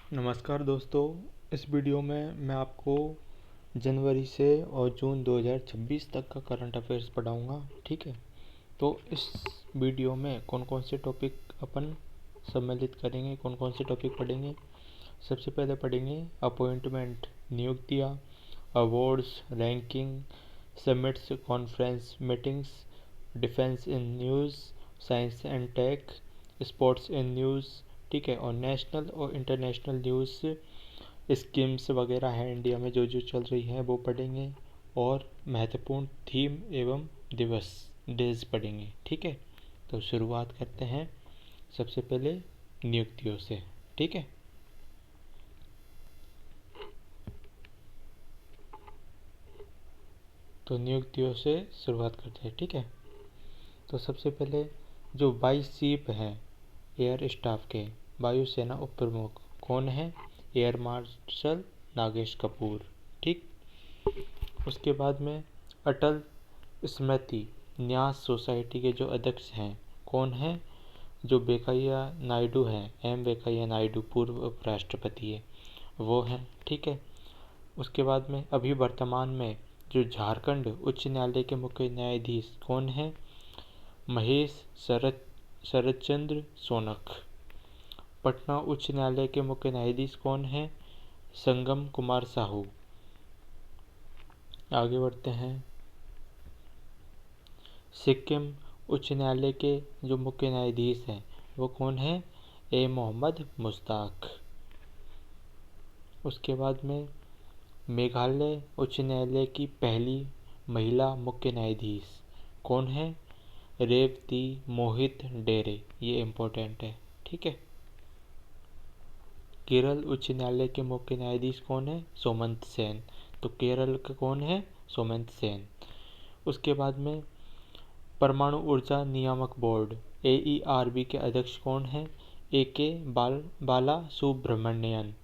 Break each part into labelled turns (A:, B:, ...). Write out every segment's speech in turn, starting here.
A: नमस्कार दोस्तों। इस वीडियो में मैं आपको जनवरी से और जून 2026 तक का करंट अफेयर्स पढ़ाऊँगा। ठीक है, तो इस वीडियो में कौन कौन से टॉपिक अपन सम्मिलित करेंगे, कौन कौन से टॉपिक पढ़ेंगे। सबसे पहले पढ़ेंगे अपॉइंटमेंट, नियुक्तियाँ, awards, ranking, summits, conference, meetings, defence in news, science and tech, sports in news. ठीक है, और नेशनल और इंटरनेशनल न्यूज़ स्कीम्स वगैरह हैं इंडिया में जो जो चल रही हैं वो पढ़ेंगे, और महत्वपूर्ण थीम एवं दिवस डेज पढ़ेंगे। ठीक है, तो शुरुआत करते हैं सबसे पहले नियुक्तियों से। ठीक है, तो नियुक्तियों से शुरुआत करते हैं। ठीक है, तो सबसे पहले जो 22 चीफ हैं एयर स्टाफ के, वायुसेना उप प्रमुख कौन है? Air martial Nagesh Kapoor. ठीक, उसके बाद में अटल स्मृति न्यास सोसाइटी के जो अध्यक्ष हैं कौन है? जो वेंकैया नायडू हैं, एम वेंकैया नायडू, पूर्व उपराष्ट्रपति है, वो हैं। ठीक है, उसके बाद में अभी वर्तमान में जो झारखंड उच्च न्यायालय के मुख्य न्यायाधीश कौन है? महेश शरदचंद्र सोनक। पटना उच्च न्यायालय के मुख्य न्यायाधीश कौन है? संगम कुमार साहू। आगे बढ़ते हैं, सिक्किम उच्च न्यायालय के जो मुख्य न्यायाधीश हैं वो कौन है? ए मोहम्मद मुश्ताक। उसके बाद में मेघालय उच्च न्यायालय की पहली महिला मुख्य न्यायाधीश कौन है? रेवती मोहित डेरे। ये इम्पोर्टेंट है। ठीक है, केरल उच्च न्यायालय के मुख्य न्यायाधीश कौन है? सोमंत सेन। तो केरल का कौन है? सोमंत सेन। उसके बाद में परमाणु ऊर्जा नियामक बोर्ड AERB के अध्यक्ष कौन है? AK बाला सुब्रमण्यन।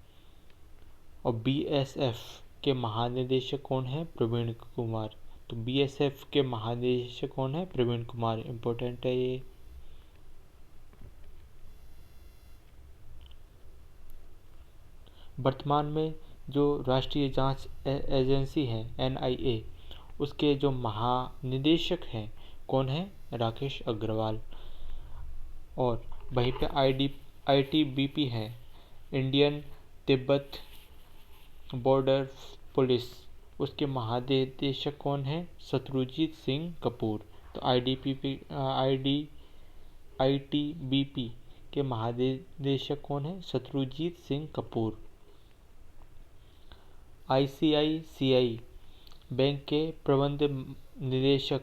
A: और BSF के महानिदेशक कौन है? प्रवीण कुमार। तो BSF के महानिदेशक कौन है? प्रवीण कुमार। इम्पोर्टेंट है ये। वर्तमान में जो राष्ट्रीय जांच एजेंसी है NIA, उसके जो महानिदेशक हैं कौन है? राकेश अग्रवाल। और वहीं पे ITBP है, इंडियन तिब्बत बॉर्डर पुलिस, उसके महानिदेशक कौन है? शत्रुजीत सिंह कपूर। तो ITBP के महानिदेशक कौन है? शत्रुजीत सिंह कपूर। ICICI बैंक के प्रबंध निदेशक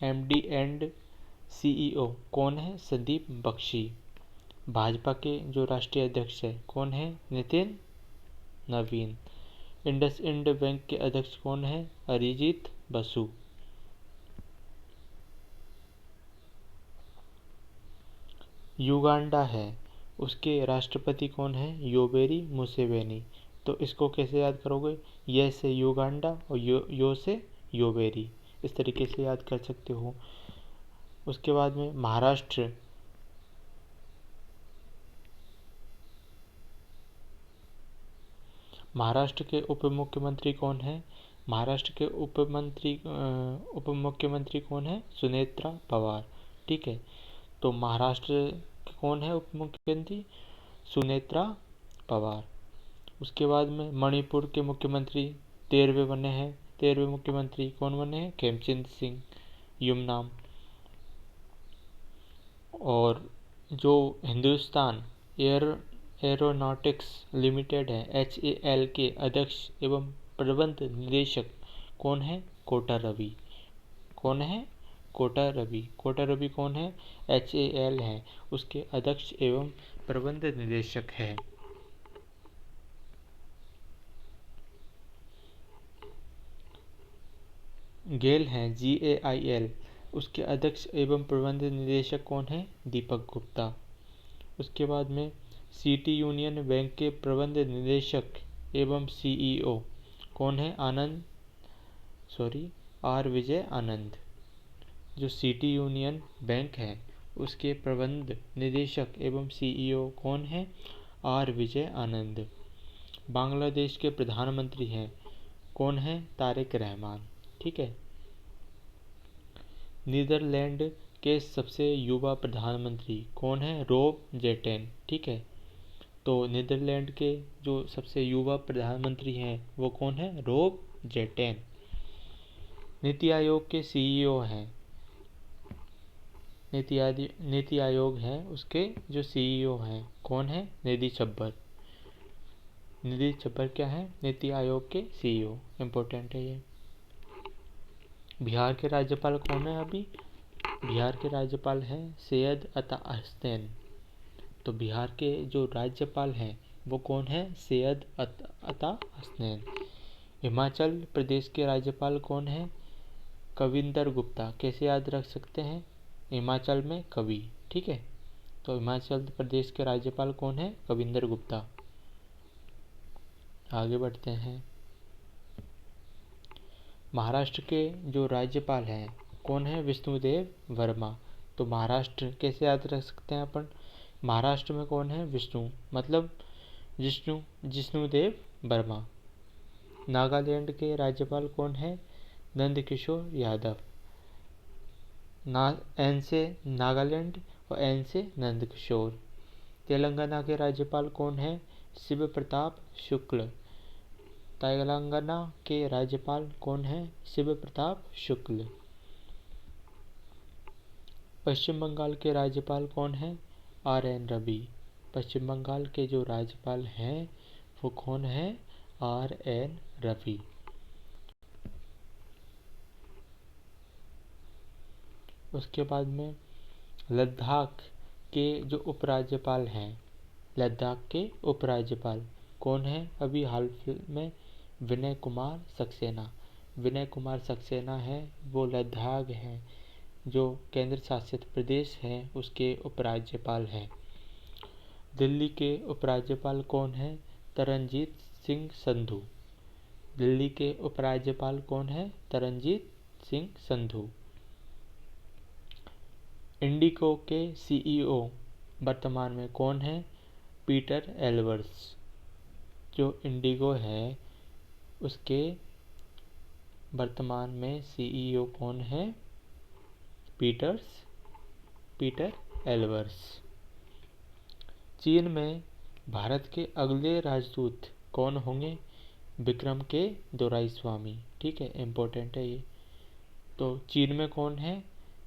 A: MD एंड CEO कौन है? संदीप बख्शी। भाजपा के जो राष्ट्रीय अध्यक्ष है कौन है? नितिन नवीन। इंडसइंड बैंक के अध्यक्ष कौन है? अरिजीत बसु। युगांडा है, उसके राष्ट्रपति कौन है? Yoweri Museveni. तो इसको कैसे याद करोगे? ये से युगांडा और यो से योवेरी, इस तरीके से याद कर सकते हो। उसके बाद में महाराष्ट्र के उप मुख्यमंत्री कौन है? महाराष्ट्र के उप मुख्यमंत्री कौन है? सुनेत्रा पवार। ठीक है, तो महाराष्ट्र के कौन है उप मुख्यमंत्री? सुनेत्रा पवार। उसके बाद में मणिपुर के मुख्यमंत्री 13वें बने हैं। 13वें मुख्यमंत्री कौन बने हैं? खेमचंद सिंह युमनाम। और जो हिंदुस्तान एरोनॉटिक्स लिमिटेड है HAL के अध्यक्ष एवं प्रबंध निदेशक कौन है? कोटा रवि। कौन है? कोटा रवि। कोटा रवि कौन है? HAL है, उसके अध्यक्ष एवं प्रबंध निदेशक है। गेल हैं GAIL, उसके अध्यक्ष एवं प्रबंध निदेशक कौन है? दीपक गुप्ता। उसके बाद में सिटी यूनियन बैंक के प्रबंध निदेशक एवं CEO कौन है? R विजय आनंद। जो सिटी यूनियन बैंक है उसके प्रबंध निदेशक एवं CEO कौन है? आर विजय आनंद। बांग्लादेश के प्रधानमंत्री हैं, कौन है? तारिक रहमान। ठीक है। नीदरलैंड के सबसे युवा प्रधानमंत्री कौन है? रॉब जेटेन। ठीक है। तो नीदरलैंड के जो सबसे युवा प्रधानमंत्री हैं वो कौन है? रॉब जेटेन। नीति आयोग के सीईओ हैं, नीति आयोग है उसके जो सीईओ हैं कौन है? निधि छब्बर। निधि छब्बर क्या है? नीति आयोग के सीईओ। इम्पोर्टेंट है ये। बिहार के राज्यपाल कौन है? अभी बिहार के राज्यपाल हैं सैयद अता हसनैन। तो बिहार के जो राज्यपाल हैं वो कौन है? सैयद अता हसनैन। हिमाचल प्रदेश के राज्यपाल कौन है? कविंदर गुप्ता। कैसे याद रख सकते हैं? हिमाचल में कवि। ठीक है। तो हिमाचल प्रदेश के राज्यपाल कौन है? कविंदर गुप्ता। आगे बढ़ते हैं। महाराष्ट्र के जो राज्यपाल हैं कौन है? विष्णुदेव वर्मा। तो महाराष्ट्र कैसे याद रख सकते हैं अपन? महाराष्ट्र में कौन है? विष्णु, मतलब जिष्णुदेव वर्मा। नागालैंड के राज्यपाल कौन है? नंदकिशोर यादव। एन से नागालैंड और एन से नंदकिशोर। तेलंगाना के राज्यपाल कौन है? शिव प्रताप शुक्ल। तेलंगाना के राज्यपाल कौन है? शिव प्रताप शुक्ल। पश्चिम बंगाल के राज्यपाल कौन है? आर.एन. रवि। पश्चिम बंगाल के जो राज्यपाल हैं वो कौन है? आर.एन. रवि। उसके बाद में लद्दाख के जो उपराज्यपाल हैं, लद्दाख के उपराज्यपाल कौन है? अभी हाल में विनय कुमार सक्सेना। विनय कुमार सक्सेना है वो लद्दाख है जो केंद्र शासित प्रदेश है उसके उपराज्यपाल हैं। दिल्ली के उपराज्यपाल कौन है? तरनजीत सिंह संधू। दिल्ली के उपराज्यपाल कौन है? तरनजीत सिंह संधू। इंडिगो के सीईओ वर्तमान में कौन है? Peter Elbers. जो इंडिगो है उसके वर्तमान में सीईओ कौन है? Peter Elbers. चीन में भारत के अगले राजदूत कौन होंगे? विक्रम के दोराईस्वामी। ठीक है, इम्पोर्टेंट है ये। तो चीन में कौन है?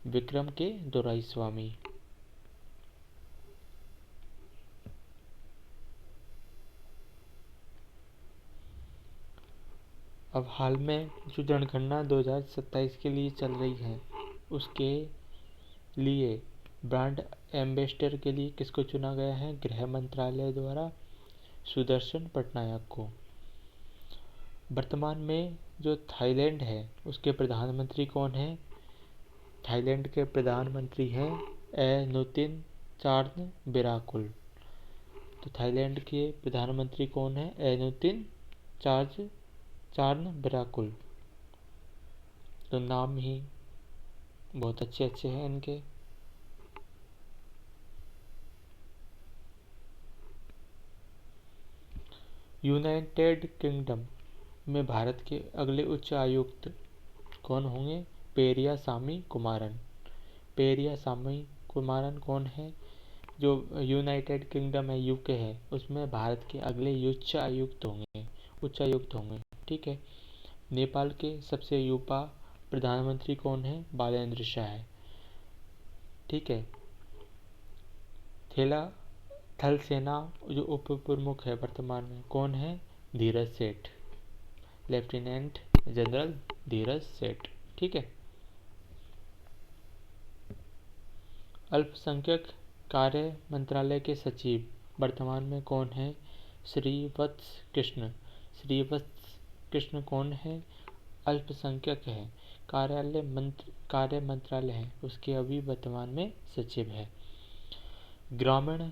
A: विक्रम के दोराईस्वामी। अब हाल में जो जनगणना 2027 के लिए चल रही है उसके लिए ब्रांड एम्बेसडर के लिए किसको चुना गया है? गृह मंत्रालय द्वारा सुदर्शन पटनायक को। वर्तमान में जो थाईलैंड है उसके प्रधानमंत्री कौन है? थाईलैंड के प्रधानमंत्री हैं एनुतिन चार्नविराकुल। तो थाईलैंड के प्रधानमंत्री कौन है? एनुतिन चार्नविराकुल। तो नाम ही बहुत अच्छे अच्छे हैं इनके। यूनाइटेड किंगडम में भारत के अगले उच्च आयुक्त कौन होंगे? पेरियासामी कुमारन। पेरियासामी कुमारन कौन है? जो यूनाइटेड किंगडम है, यूके है, उसमें भारत के अगले उच्च आयुक्त होंगे। ठीक है। नेपाल के सबसे युवा प्रधानमंत्री कौन है? बालेंद्र शाह। ठीक है। थल सेना जो उप प्रमुख है वर्तमान में कौन है? धीरज सेठ। लेफ्टिनेंट जनरल धीरज सेठ। ठीक है। अल्पसंख्यक कार्य मंत्रालय के सचिव वर्तमान में कौन है? श्रीवत्स कृष्ण कौन है? अल्पसंख्यक है, कार्य मंत्रालय है उसके अभी वर्तमान में सचिव है। ग्रामीण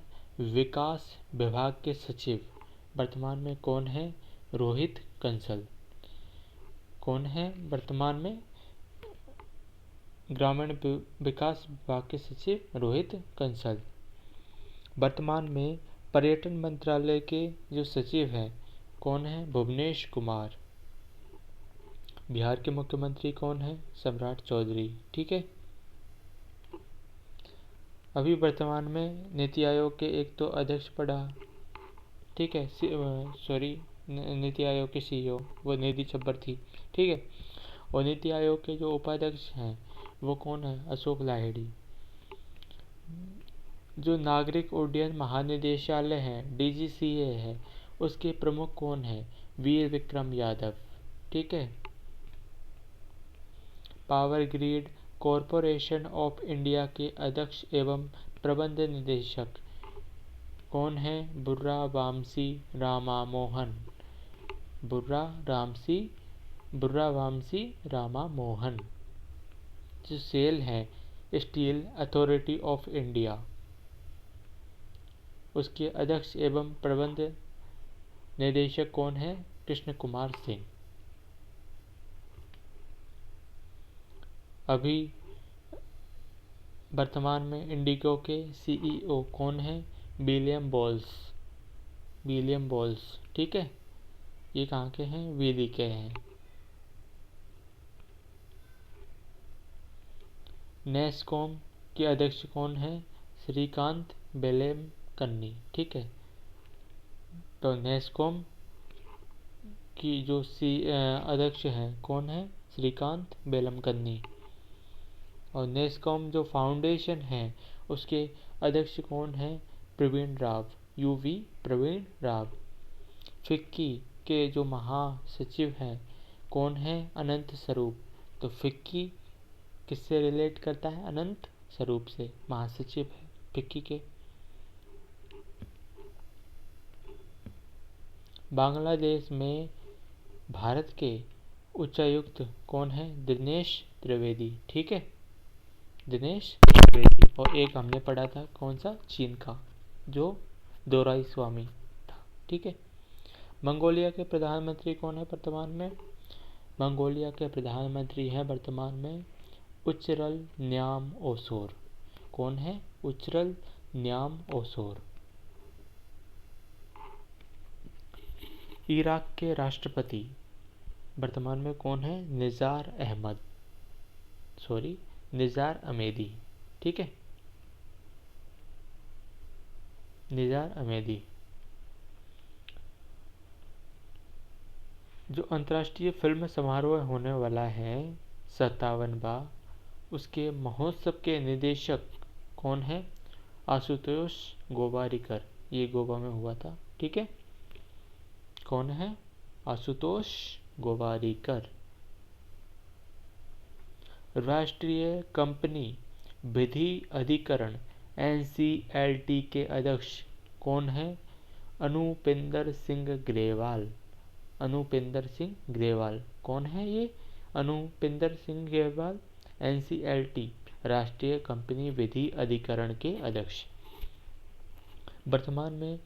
A: विकास विभाग के सचिव वर्तमान में कौन है? रोहित कंसल। कौन है वर्तमान में ग्रामीण विकास विभाग के सचिव? रोहित कंसल। वर्तमान में पर्यटन मंत्रालय के जो सचिव हैं कौन है? भुवनेश कुमार। बिहार के मुख्यमंत्री कौन है? सम्राट चौधरी। ठीक है। अभी वर्तमान में नीति आयोग के एक तो अध्यक्ष पड़ा, ठीक है, सॉरी, नीति आयोग के CEO वो निधि छब्बर थी, ठीक है। और नीति आयोग के जो उपाध्यक्ष हैं वो कौन है? अशोक लाहिड़ी। जो नागरिक उड्डयन महानिदेशालय है DGCA है, उसके प्रमुख कौन है? वीर विक्रम यादव। ठीक है। Power grid corporation of India के अध्यक्ष एवं प्रबंध निदेशक कौन है? बुर्रा वामसी रामा मोहन। बुर्रा वामसी रामा मोहन। जो सेल है स्टील अथॉरिटी ऑफ इंडिया, उसके अध्यक्ष एवं प्रबंध निदेशक कौन है? कृष्ण कुमार सिंह। अभी वर्तमान में इंडिगो के CEO कौन है? William balls. ठीक है। ये कहाँ के हैं? विली के हैं। नेस्कॉम के अध्यक्ष कौन है? श्रीकांत बेलेमकन्नी। ठीक है। तो नेस्कॉम की जो अध्यक्ष हैं कौन है? श्रीकांत बेलमकन्नी। और नेस्कॉम जो फाउंडेशन है उसके अध्यक्ष कौन है? प्रवीण राव, UV प्रवीण राव। फिक्की के जो महासचिव हैं कौन है? अनंत स्वरूप। तो फिक्की किससे रिलेट करता है? अनंत स्वरूप से, महासचिव है फिक्की के। बांग्लादेश में भारत के उच्चायुक्त कौन है? दिनेश त्रिवेदी। ठीक है, दिनेश त्रिवेदी। और एक हमने पढ़ा था कौन सा? चीन का, जो दोराई स्वामी था। ठीक है। मंगोलिया के प्रधानमंत्री कौन है वर्तमान में? मंगोलिया के प्रधानमंत्री हैं वर्तमान में उच्चरल न्याम ओसोर। कौन है? उच्चरल न्याम ओसोर। इराक के राष्ट्रपति वर्तमान में कौन है? निज़ार अहमेदी। ठीक है, निज़ार अहमेदी। जो अंतर्राष्ट्रीय फिल्म समारोह होने वाला है 57वां, उसके महोत्सव के निदेशक कौन है? आशुतोष गोवारिकर। ये गोवा में हुआ था। ठीक है। कौन है? आशुतोष गोवारिकर। राष्ट्रीय कंपनी विधि अधिकरण NCLT के अध्यक्ष कौन है? अनुपेंद्र सिंह ग्रेवाल। कौन है ये? अनुपेंद्र सिंह ग्रेवाल, NCLT राष्ट्रीय कंपनी विधि अधिकरण के अध्यक्ष। वर्तमान में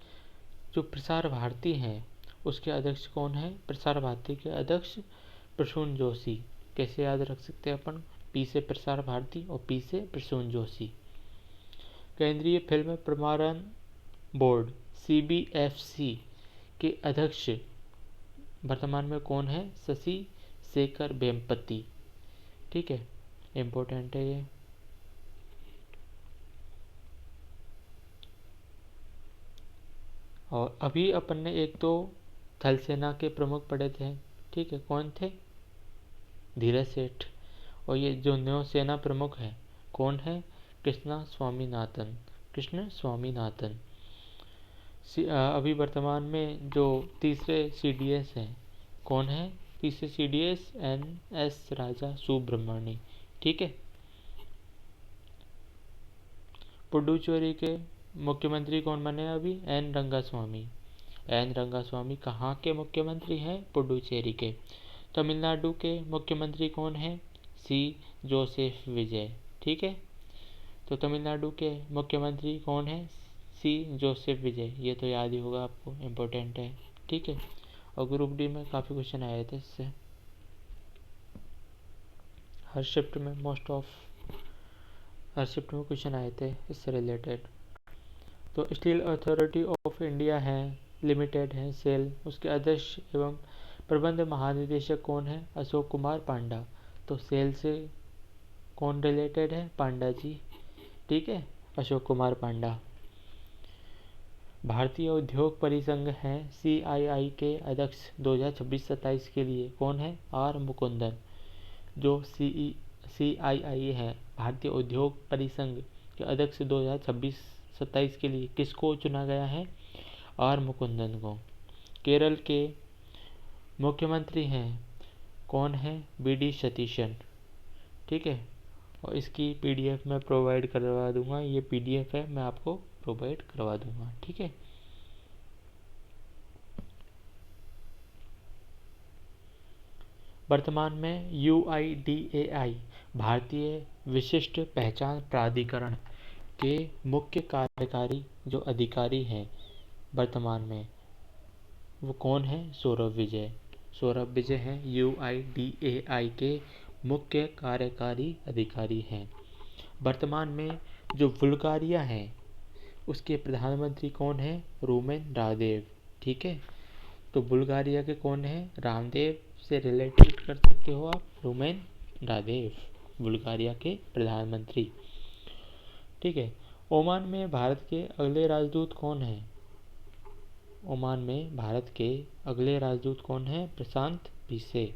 A: जो प्रसार भारती हैं उसके अध्यक्ष कौन है? प्रसार भारती के अध्यक्ष प्रसून जोशी। कैसे याद रख सकते हैं अपन? P से प्रसार भारती और P से प्रसून जोशी। केंद्रीय फिल्म प्रमाणन बोर्ड CBFC के अध्यक्ष वर्तमान में कौन है? शशि शेखर वेम्पति। ठीक है, इम्पोर्टेंट है ये। और अभी अपन ने एक तो थल सेना के प्रमुख पढ़े थे। ठीक है, कौन थे? धीरज सेठ। और ये जो नौसेना प्रमुख है कौन है? कृष्ण स्वामीनाथन। अभी वर्तमान में जो तीसरे CDS हैं कौन है? तीसरे CDS NS राजा सुब्रमण्य। ठीक है। पुडुचेरी के मुख्यमंत्री कौन बने अभी? N रंगास्वामी कहाँ के मुख्यमंत्री हैं? पुडुचेरी के। तमिलनाडु के मुख्यमंत्री कौन है? C जोसेफ विजय। ठीक है। तो तमिलनाडु के मुख्यमंत्री कौन है? C जोसेफ विजय। ये तो याद ही होगा आपको, इम्पोर्टेंट है। ठीक है। और ग्रुप D में काफ़ी क्वेश्चन आए थे इससे, हर शिफ्ट में क्वेश्चन आए थे इससे रिलेटेड। तो स्टील अथॉरिटी ऑफ इंडिया है लिमिटेड है सेल, उसके अध्यक्ष एवं प्रबंध महानिदेशक कौन है? अशोक कुमार पांडा। तो सेल से कौन रिलेटेड है? पांडा जी, ठीक है, अशोक कुमार पांडा। भारतीय उद्योग परिसंघ है CII के अध्यक्ष 2026-27 के लिए कौन है? आर मुकुंदन। जो CII है भारतीय उद्योग परिसंघ के अध्यक्ष 2026-27 के लिए किसको चुना गया है? आर मुकुंदन को। केरल के मुख्यमंत्री हैं कौन है? BD सतीशन, ठीक है। और इसकी PDF मैं प्रोवाइड करवा दूंगा, ये PDF है, मैं आपको प्रोवाइड करवा दूंगा, ठीक है। वर्तमान में UIDAI भारतीय विशिष्ट पहचान प्राधिकरण के मुख्य कार्यकारी जो अधिकारी हैं वर्तमान में, वो कौन है? सौरभ विजय। सौरभ विजय हैं UIDAI के मुख्य कार्यकारी अधिकारी हैं। वर्तमान में जो बुल्गारिया है उसके प्रधानमंत्री कौन है? रूमेन रादेव, ठीक है। तो बुल्गारिया के कौन है? रामदेव से रिलेटेड कर सकते हो आप, रूमेन रादेव, बुल्गारिया के प्रधानमंत्री, ठीक है। ओमान में भारत के अगले राजदूत कौन है? ओमान में भारत के अगले राजदूत कौन है? प्रशांत पीसे।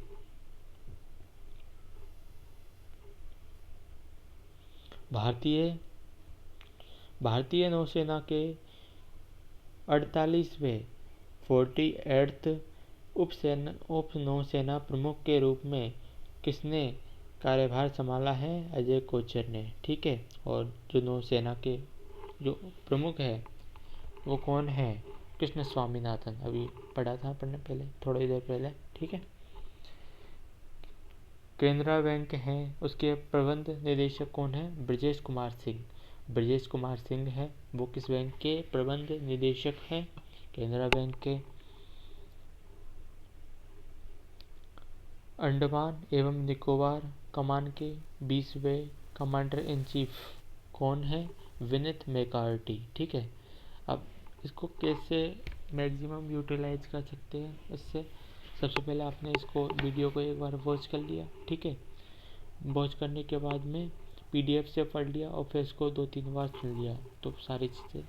A: भारतीय नौसेना के 48वें 48th उप नौसेना प्रमुख के रूप में किसने कार्यभार संभाला है? अजय कोचर ने, ठीक है। और जो नौसेना के जो प्रमुख है वो कौन है? कृष्ण स्वामीनाथन, अभी पढ़ा था पढ़ने पहले थोड़ी देर पहले, ठीक है। केनरा बैंक है उसके प्रबंध निदेशक कौन है? ब्रजेश कुमार सिंह। ब्रजेश कुमार सिंह है वो किस बैंक के प्रबंध निदेशक हैं? केनरा बैंक के। अंडमान एवं निकोबार कमान के 20वें कमांडर इन चीफ कौन है? विनीत मैककार्टी, ठीक है। अब इसको कैसे मैक्सिमम यूटिलाइज कर सकते हैं इससे, सबसे पहले आपने इसको वीडियो को एक बार वॉच कर लिया, ठीक है। वॉच करने के बाद में PDF से पढ़ लिया और फिर इसको 2-3 बार सुन लिया तो सारी चीज़ें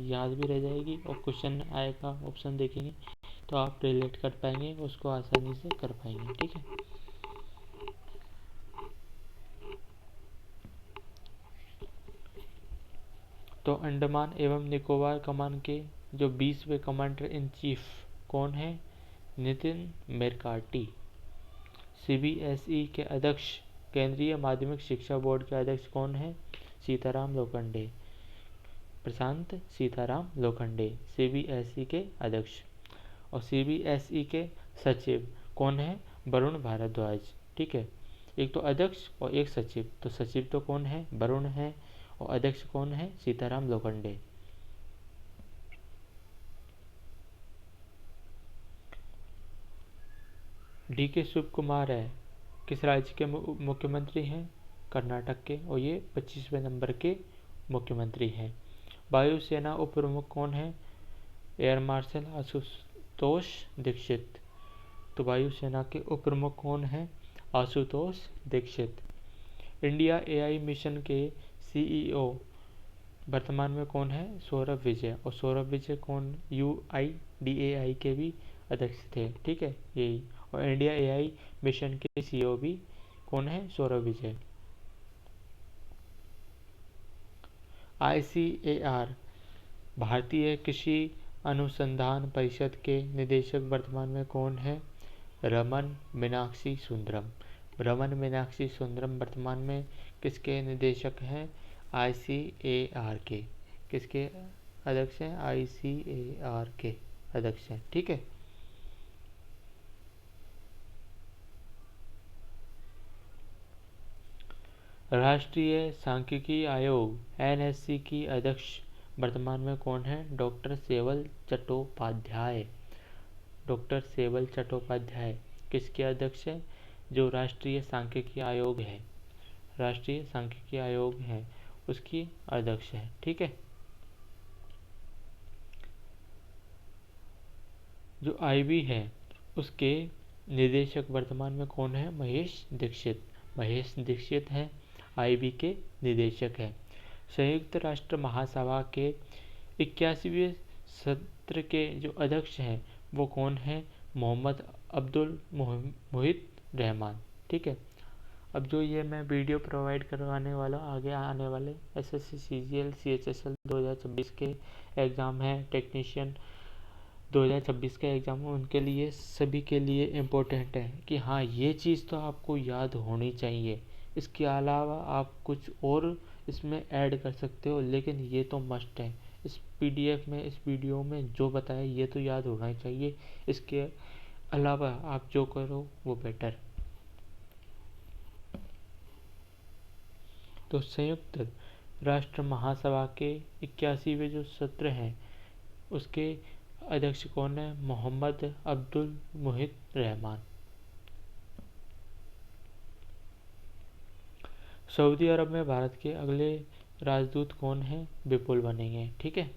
A: याद भी रह जाएगी और क्वेश्चन आएगा, ऑप्शन देखेंगे तो आप रिलेट कर पाएंगे, उसको आसानी से कर पाएंगे, ठीक है। तो अंडमान एवं निकोबार कमान के जो 20वें कमांडर इन चीफ कौन है? नितिन मैककार्टी। CBSE के अध्यक्ष केंद्रीय माध्यमिक शिक्षा बोर्ड के अध्यक्ष कौन है? सीताराम लोखंडे, प्रशांत सीताराम लोखंडे, CBSE के अध्यक्ष। और CBSE के सचिव कौन है? वरुण भारद्वाज, ठीक है। एक तो अध्यक्ष और एक सचिव, तो सचिव तो कौन है? वरुण है, और अध्यक्ष कौन है? सीताराम लोखंडे। DK शिव कुमार है किस राज्य के मुख्यमंत्री हैं? कर्नाटक के, और ये 25वें नंबर के मुख्यमंत्री हैं। वायुसेना उप प्रमुख कौन है? Air marshal Ashutosh Dikshit. तो वायुसेना के उप प्रमुख कौन है? Ashutosh Dikshit. India AI mission के CEO वर्तमान में कौन है? सौरभ विजय। और सौरभ विजय कौन? UIDAI के भी अध्यक्ष थे, ठीक है, यही। और इंडिया AI मिशन के CEO भी कौन है? सौरभ विजय। ICAR भारतीय कृषि अनुसंधान परिषद के निदेशक वर्तमान में कौन है? रमन मीनाक्षी सुंदरम। रमन मीनाक्षी सुंदरम वर्तमान में किसके निदेशक हैं? ICAR के। किसके अध्यक्ष हैं? ICAR के अध्यक्ष हैं, ठीक है। राष्ट्रीय सांख्यिकी आयोग NSC की अध्यक्ष वर्तमान में कौन है? डॉक्टर सेवल चट्टोपाध्याय। डॉक्टर सेवल चट्टोपाध्याय किसके अध्यक्ष है? जो राष्ट्रीय सांख्यिकी आयोग है, राष्ट्रीय सांख्यिकी आयोग है उसकी अध्यक्ष है, ठीक है। जो आईबी है उसके निदेशक वर्तमान में कौन है? महेश दीक्षित। महेश दीक्षित हैं आईबी के निदेशक हैं। संयुक्त राष्ट्र महासभा के 81वें सत्र के जो अध्यक्ष हैं वो कौन है? मोहम्मद अब्दुल मुहित रहमान। ठीक है। अब जो ये मैं वीडियो प्रोवाइड करवाने वाला आगे आने वाले एसएससी सीजीएल सीएचएसएल 2026 के एग्ज़ाम हैं, टेक्नीशियन 2026 के एग्ज़ाम हैं, उनके लिए सभी के लिए इम्पोर्टेंट है कि हाँ ये चीज़ तो आपको याद होनी चाहिए। इसके अलावा आप कुछ और इसमें ऐड कर सकते हो, लेकिन ये तो मस्ट है। इस पीडीएफ में, इस वीडियो में जो बताया ये तो याद होना चाहिए। इसके अलावा आप जो करो वो बेटर। तो संयुक्त राष्ट्र महासभा के 81वें जो सत्र हैं उसके अध्यक्ष कौन है? मोहम्मद अब्दुल मुहित रहमान। सऊदी अरब में भारत के अगले राजदूत कौन है? विपुल बनेंगे। ठीक है।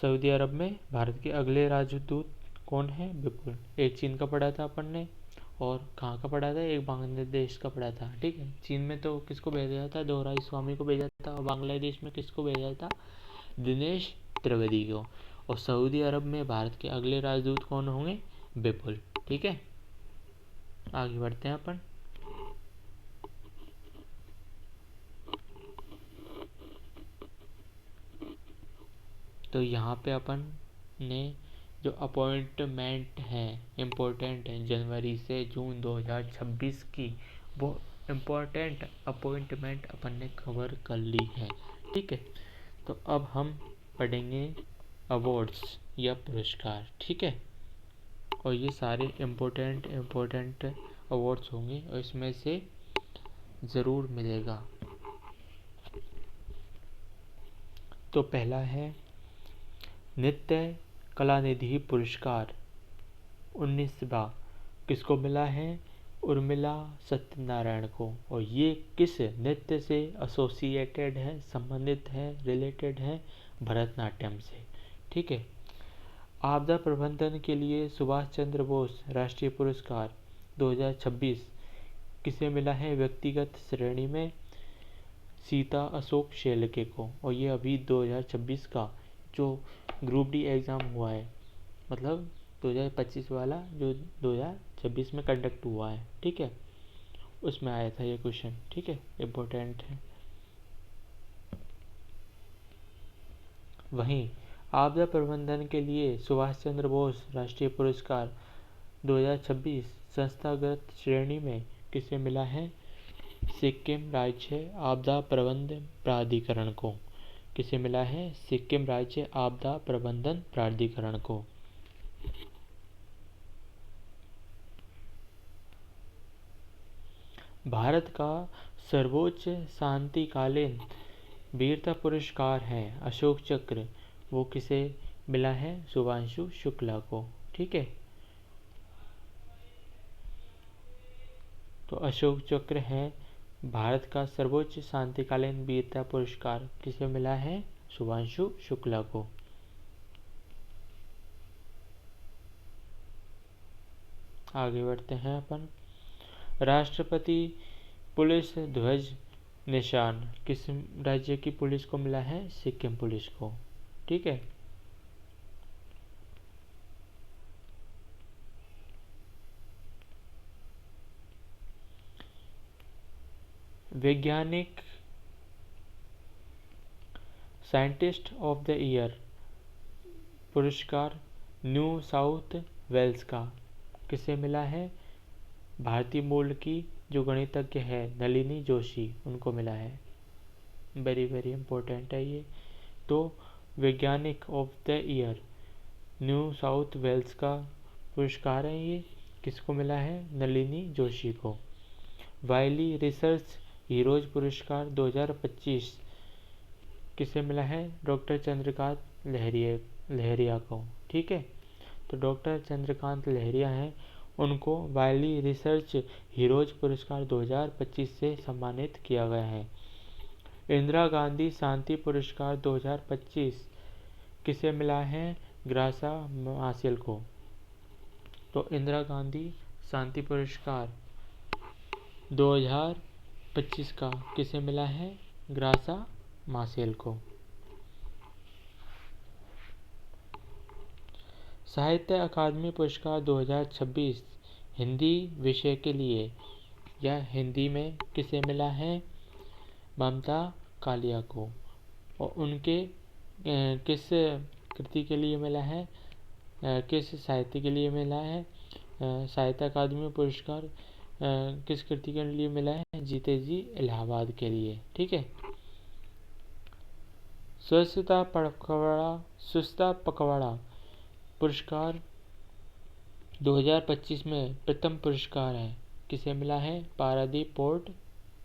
A: सऊदी अरब में भारत के अगले राजदूत कौन है? विपुल। एक चीन का पढ़ा था अपन ने, और कहाँ का पढ़ा था? एक बांग्लादेश का पढ़ा था। ठीक है। चीन में तो किसको भेजा था? दोहराई स्वामी को भेजा था। और बांग्लादेश में किसको भेजा था? दिनेश त्रिवेदी को। और सऊदी अरब में भारत के अगले राजदूत कौन होंगे? विपुल। ठीक है। आगे बढ़ते हैं अपन। तो यहाँ पे अपन ने जो अपॉइंटमेंट है इम्पोर्टेंट है जनवरी से जून 2026 की, वो इम्पोर्टेंट अपॉइंटमेंट अपन ने कवर कर ली है। ठीक है। तो अब हम पढ़ेंगे अवार्ड्स या पुरस्कार। ठीक है। और ये सारे इम्पोर्टेंट अवार्ड्स होंगे और इसमें से ज़रूर मिलेगा। तो पहला है नित्य कलानिधि पुरस्कार 19वां किसको मिला है? उर्मिला सत्यनारायण को। और ये किस नृत्य से एसोसिएटेड है, संबंधित है, रिलेटेड है? भरतनाट्यम से। ठीक है। आपदा प्रबंधन के लिए सुभाष चंद्र बोस राष्ट्रीय पुरस्कार 2026 किसे मिला है? व्यक्तिगत श्रेणी में सीता अशोक शेलके को। और ये अभी 2026 का जो ग्रुप डी एग्ज़ाम हुआ है, मतलब 2025 वाला जो 2026 में कंडक्ट हुआ है, ठीक है, उसमें आया था ये क्वेश्चन। ठीक है। इम्पोर्टेंट है। वहीं आपदा प्रबंधन के लिए सुभाष चंद्र बोस राष्ट्रीय पुरस्कार 2026 संस्थागत श्रेणी में किसे मिला है? सिक्किम राज्य आपदा प्रबंधन प्राधिकरण को। किसे मिला है? सिक्किम राज्य आपदा प्रबंधन प्राधिकरण को। भारत का सर्वोच्च शांतिकालीन वीरता पुरस्कार है अशोक चक्र, वो किसे मिला है? शुभांशु शुक्ला को। ठीक है। तो अशोक चक्र है भारत का सर्वोच्च शांतिकालीन वीरता पुरस्कार, किसे मिला है? शुभांशु शुक्ला को। आगे बढ़ते हैं अपन। राष्ट्रपति पुलिस ध्वज निशान किस राज्य की पुलिस को मिला है? सिक्किम पुलिस को। ठीक है। वैज्ञानिक साइंटिस्ट ऑफ द ईयर पुरस्कार न्यू साउथ वेल्स का किसे मिला है? भारतीय मूल की जो गणितज्ञ है नलिनी जोशी, उनको मिला है। वेरी वेरी इंपॉर्टेंट है ये। तो वैज्ञानिक of the year New South Wales का पुरस्कार है ये, किसको मिला है? नलिनी जोशी को। वाइली रिसर्च हीरोज पुरस्कार 2025 किसे मिला है? डॉक्टर चंद्रकांत लहरिया को। ठीक है। तो डॉक्टर चंद्रकांत लहरिया हैं, उनको वाइली रिसर्च हीरोज पुरस्कार 2025 से सम्मानित किया गया है। इंदिरा गांधी शांति पुरस्कार 2025 किसे मिला है? ग्रासा मासेल को। तो इंदिरा गांधी शांति पुरस्कार 2025 का किसे मिला है? ग्रासा मासेल को। साहित्य अकादमी पुरस्कार 2026 हिंदी विषय के लिए या हिंदी में किसे मिला है? ममता कालिया को। और उनके किस कृति के लिए मिला है? किस साहित्य के लिए मिला है? साहित्य अकादमी पुरस्कार किस कृति के लिए मिला है? जीते जी इलाहाबाद के लिए। ठीक है। स्वच्छता पखवाड़ा पुरस्कार 2025 में प्रथम पुरस्कार है किसे मिला है? पारादीप पोर्ट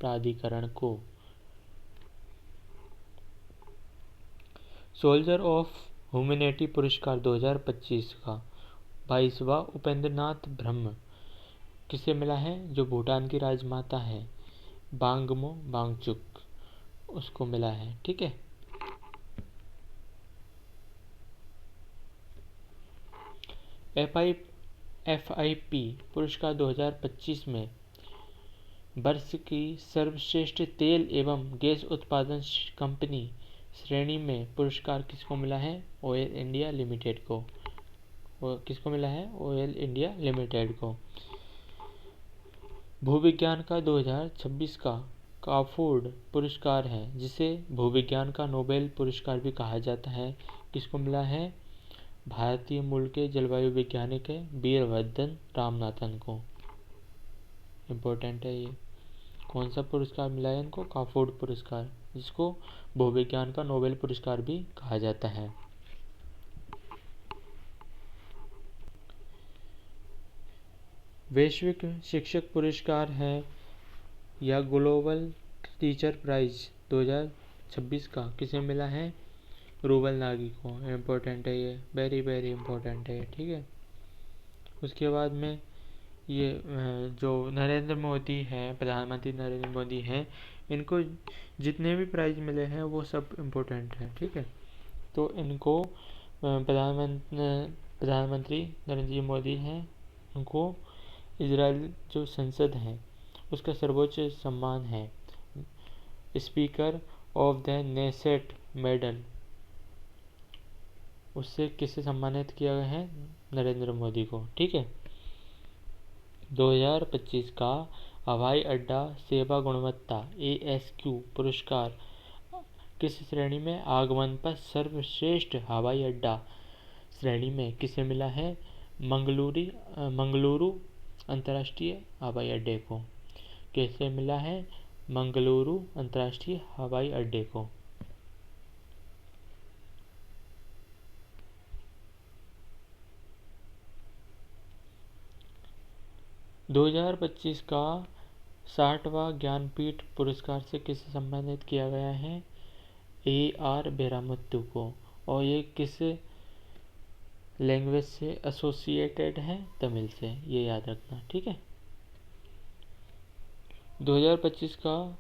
A: प्राधिकरण को। सोल्जर ऑफ ह्यूमैनिटी पुरस्कार 2025 का 22वां उपेंद्रनाथ ब्रह्म किसे मिला है? जो भूटान की राजमाता है बांगमो वांगचुक, उसको मिला है। ठीक है। FIP पुरस्कार 2025 में वर्ष की सर्वश्रेष्ठ तेल एवं गैस उत्पादन कंपनी श्रेणी में पुरस्कार किसको मिला है? ऑयल इंडिया लिमिटेड को। किसको मिला है? ऑयल इंडिया लिमिटेड को। भूविज्ञान का 2026 का काफोर्ड पुरस्कार है जिसे भूविज्ञान का नोबेल पुरस्कार भी कहा जाता है, किसको मिला है? भारतीय मूल के जलवायु वैज्ञानिक है वीरभद्र रामनाथन को। इम्पोर्टेंट है ये। कौन सा पुरस्कार मिला है इनको? काफोर्ड पुरस्कार, जिसको भूविज्ञान का नोबेल पुरस्कार भी कहा जाता है। वैश्विक शिक्षक पुरस्कार है या ग्लोबल टीचर प्राइज 2026 का किसे मिला है? रूबल नागी को। इम्पोर्टेंट है ये, वेरी वेरी इम्पोर्टेंट है। ठीक है। उसके बाद में ये जो नरेंद्र मोदी हैं, प्रधानमंत्री नरेंद्र मोदी हैं, इनको जितने भी प्राइज मिले हैं वो सब इम्पोर्टेंट हैं। ठीक है। तो इनको प्रधानमंत्री नरेंद्र जी मोदी हैं, उनको इजराइल जो संसद है उसका सर्वोच्च सम्मान है speaker of the Knesset medal, उससे किसे सम्मानित किया गया है? नरेंद्र मोदी को। ठीक है। 2025 का हवाई अड्डा सेवा गुणवत्ता ASQ पुरस्कार किस श्रेणी में? आगमन पर सर्वश्रेष्ठ हवाई अड्डा श्रेणी में किसे मिला है? मंगलुरु अंतर्राष्ट्रीय हवाई अड्डे को। किसे मिला है? मंगलुरु अंतर्राष्ट्रीय हवाई अड्डे को। दो 2025 का 60वां ज्ञानपीठ पुरस्कार से किसे सम्मानित किया गया है? AR बेरामुत्तु को। और ये किस लैंग्वेज से एसोसिएटेड है? तमिल से, ये याद रखना। ठीक है। 2025 का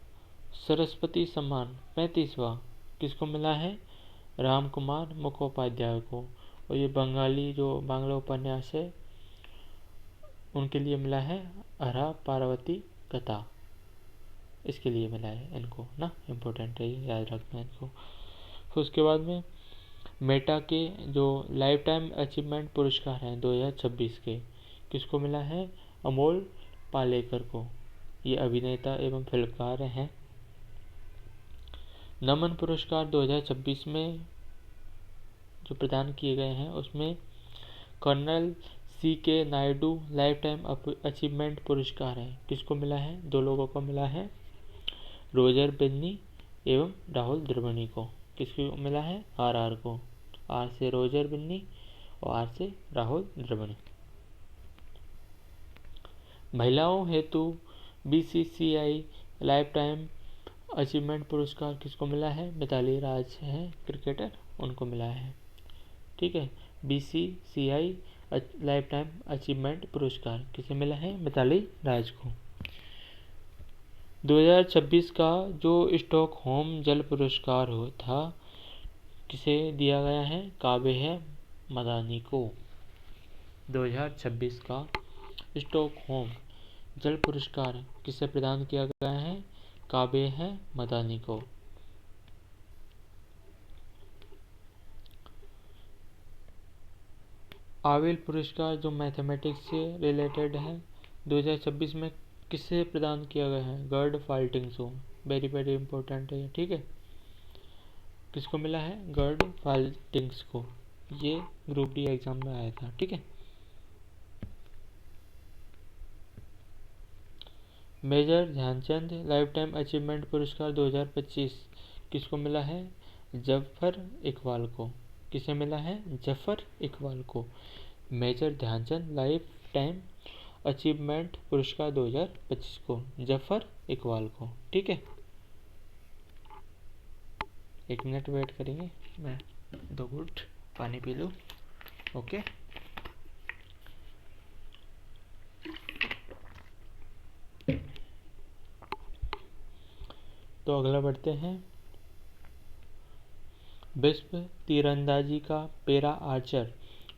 A: सरस्वती सम्मान 35वां किसको मिला है? राम कुमार मुखोपाध्याय को। और ये बंगाली जो बांग्ला उपन्यास है उनके लिए मिला है अरा पार्वती कथा, इसके लिए मिला है इनको ना। इम्पोर्टेंट है, ये याद रखना इनको। फिर उसके बाद में मेटा के जो लाइफ टाइम अचीवमेंट पुरस्कार हैं 2026 के, किसको मिला है? अमोल पालेकर को। ये अभिनेता एवं फिल्मकार हैं। नमन पुरस्कार 2026 में जो प्रदान किए गए हैं उसमें colonel CK Naidu life time achievement पुरस्कार है, किसको मिला है? 2 लोगों को मिला है, रोजर बेन्नी एवं राहुल द्रविड़ को। किसको मिला है? RR को। R से रोजर बेन्नी और R से राहुल द्रविड़। महिलाओं हेतु BCCI लाइफ टाइम अचीवमेंट पुरस्कार किसको मिला है? मिताली राज है क्रिकेटर, उनको मिला है। ठीक है। BCCI लाइफ टाइम अचीवमेंट पुरस्कार किसे मिला है? मिताली राज को। 2026 का जो स्टॉकहोम जल पुरस्कार था किसे दिया गया है? काबिह मदानी को। 2026 का स्टॉकहोम जल पुरस्कार किसे प्रदान किया गया है? काबे है मदानी को। आविल पुरस्कार जो मैथमेटिक्स से रिलेटेड है 2026 में किसे प्रदान किया गया है? गर्ड फाल्टिंग्स को। वेरी वेरी इंपॉर्टेंट है, ठीक है। किसको मिला है? गर्ड फाल्टिंग्स को। ये ग्रुप डी एग्जाम में आया था, ठीक है। Major Dhyan Chand life time achievement पुरस्कार 2025 किसको मिला है? जफर इकबाल को। किसे मिला है? जफर इकबाल को। Major Dhyan Chand life time achievement पुरस्कार 2025 को जफर इकबाल को, ठीक है। 1 मिनट वेट करेंगे, मैं 2 घूंट पानी पी लूँ। ओके, तो अगला बढ़ते हैं। विश्व तीरंदाजी का para Archer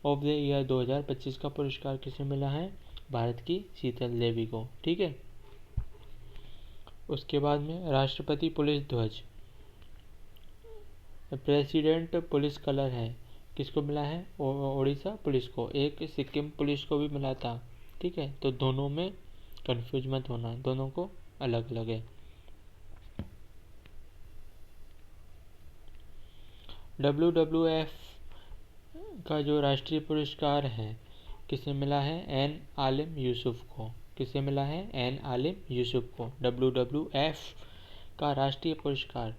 A: of the year 2025 का पुरस्कार किसे मिला है? भारत की शीतल देवी को, ठीक है। उसके बाद में राष्ट्रपति पुलिस ध्वज प्रेसिडेंट पुलिस कलर है, किसको मिला है? ओडिशा पुलिस को। एक सिक्किम पुलिस को भी मिला था, ठीक है। तो दोनों में कंफ्यूज मत होना, दोनों को अलग अलग है। WWF का जो राष्ट्रीय पुरस्कार है किसे मिला है? एन आलिम यूसुफ को। किसे मिला है? एन आलिम यूसुफ को। WWF का राष्ट्रीय पुरस्कार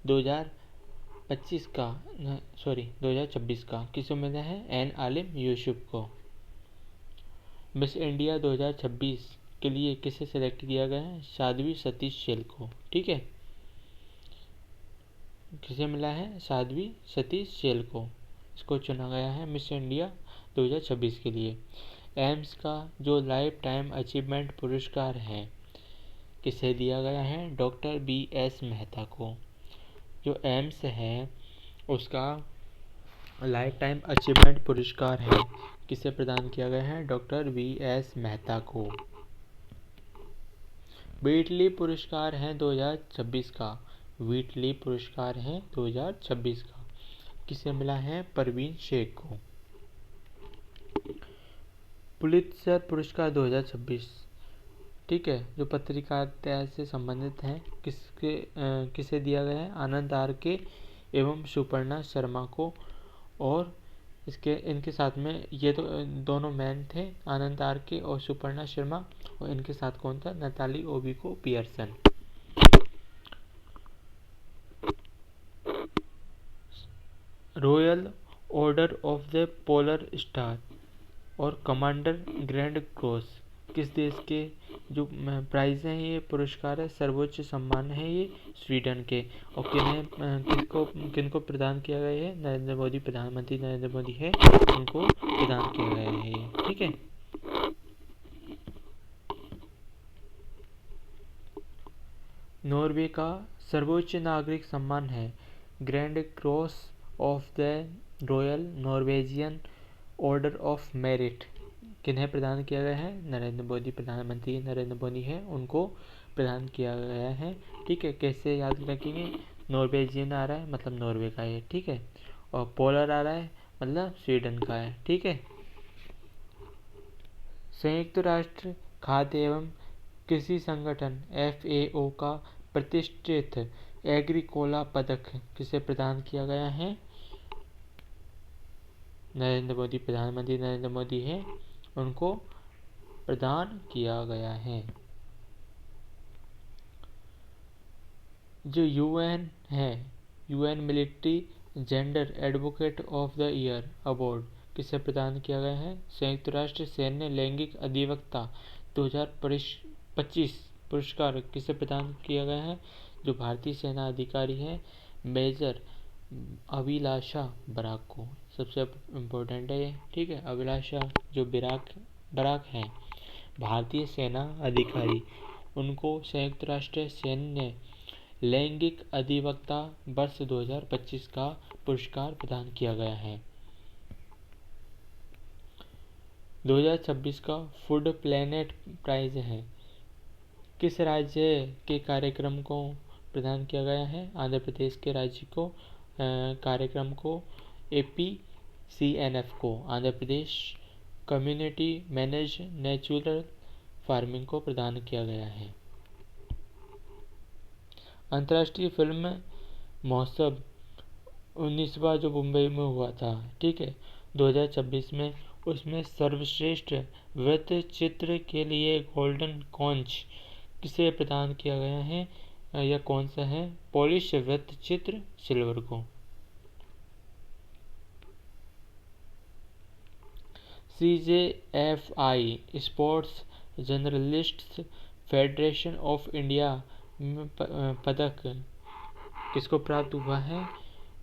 A: 2025 का 2026 का किसे मिला है? एन आलिम यूसुफ को। मिस इंडिया 2026 के लिए किसे सेलेक्ट किया गया है? साध्वी सतीश शैल को, ठीक है। किसे मिला है? साध्वी सतीश शैल को। इसको चुना गया है मिस इंडिया 2026 के लिए। एम्स का जो लाइफ टाइम अचीवमेंट पुरस्कार है किसे दिया गया है? डॉक्टर BS मेहता को। जो एम्स है उसका लाइफ टाइम अचीवमेंट पुरस्कार है किसे प्रदान किया गया है? डॉक्टर BS मेहता को। व्हीटली पुरस्कार है 2026 का। व्हीटली पुरस्कार है 2026 का। किसे मिला है? परवीन शेख को। पुलित्जर पुरस्कार 2026, ठीक है, जो पत्रकारिता से संबंधित है किसे दिया गया है? आनंद आर.के. एवं सुपर्णा शर्मा को। और इनके साथ में ये तो दोनों मैन थे, आनंद आर.के. और सुपर्णा शर्मा, और इनके साथ कौन था? Natalie Obiko Pearson. Royal order of the polar star और कमांडर ग्रैंड क्रॉस किस देश के जो प्राइज हैं? ये पुरस्कार है, सर्वोच्च सम्मान है ये स्वीडन के। और किनको प्रदान किया गया है? नरेंद्र मोदी, प्रधानमंत्री नरेंद्र मोदी है उनको प्रदान किया गया है ये, ठीक है। नॉर्वे का सर्वोच्च नागरिक सम्मान है grand cross of the royal Norwegian order of merit. किन्हें प्रदान किया गया है? नरेंद्र मोदी, प्रधानमंत्री नरेंद्र मोदी है उनको प्रदान किया गया है, ठीक है। कैसे याद रखेंगे? नॉर्वेजियन आ रहा है मतलब नॉर्वे का है, ठीक है। और पोलर आ रहा है मतलब स्वीडन का है, ठीक है। संयुक्त राष्ट्र खाद्य एवं कृषि संगठन FAO का प्रतिष्ठित एग्रीकोला पदक किसे प्रदान किया गया है? नरेंद्र मोदी, प्रधानमंत्री नरेंद्र मोदी है उनको प्रदान किया गया है। जो UN है, UN military gender advocate of the year award किसे प्रदान किया गया है? संयुक्त राष्ट्र सैन्य लैंगिक अधिवक्ता 2025 पुरस्कार किसे प्रदान किया गया है? जो भारतीय सेना अधिकारी है मेजर अभिलाषा बराक को। सबसे इम्पोर्टेंट है ये, ठीक है। अभिलाषा जो बराक हैं भारतीय सेना अधिकारी, उनको संयुक्त राष्ट्र सैन्य लैंगिक अधिवक्ता वर्ष 2025 का पुरस्कार प्रदान किया गया है। 2026 का फूड प्लेनेट प्राइज है किस राज्य के कार्यक्रम को प्रदान किया गया है? आंध्र प्रदेश के राज्य को कार्यक्रम को APCNF को Andhra Pradesh community manage natural farming को प्रदान किया गया है। अंतर्राष्ट्रीय फिल्म महोत्सव 19वां जो मुंबई में हुआ था, ठीक है, 2026 में, उसमें सर्वश्रेष्ठ वृत्त चित्र के लिए गोल्डन कॉन्च किसे प्रदान किया गया है? यह कौन सा है? पोलिश वृत्त चित्र सिल्वर को। CJFI sports journalists federation of India में पदक किसको प्राप्त हुआ है?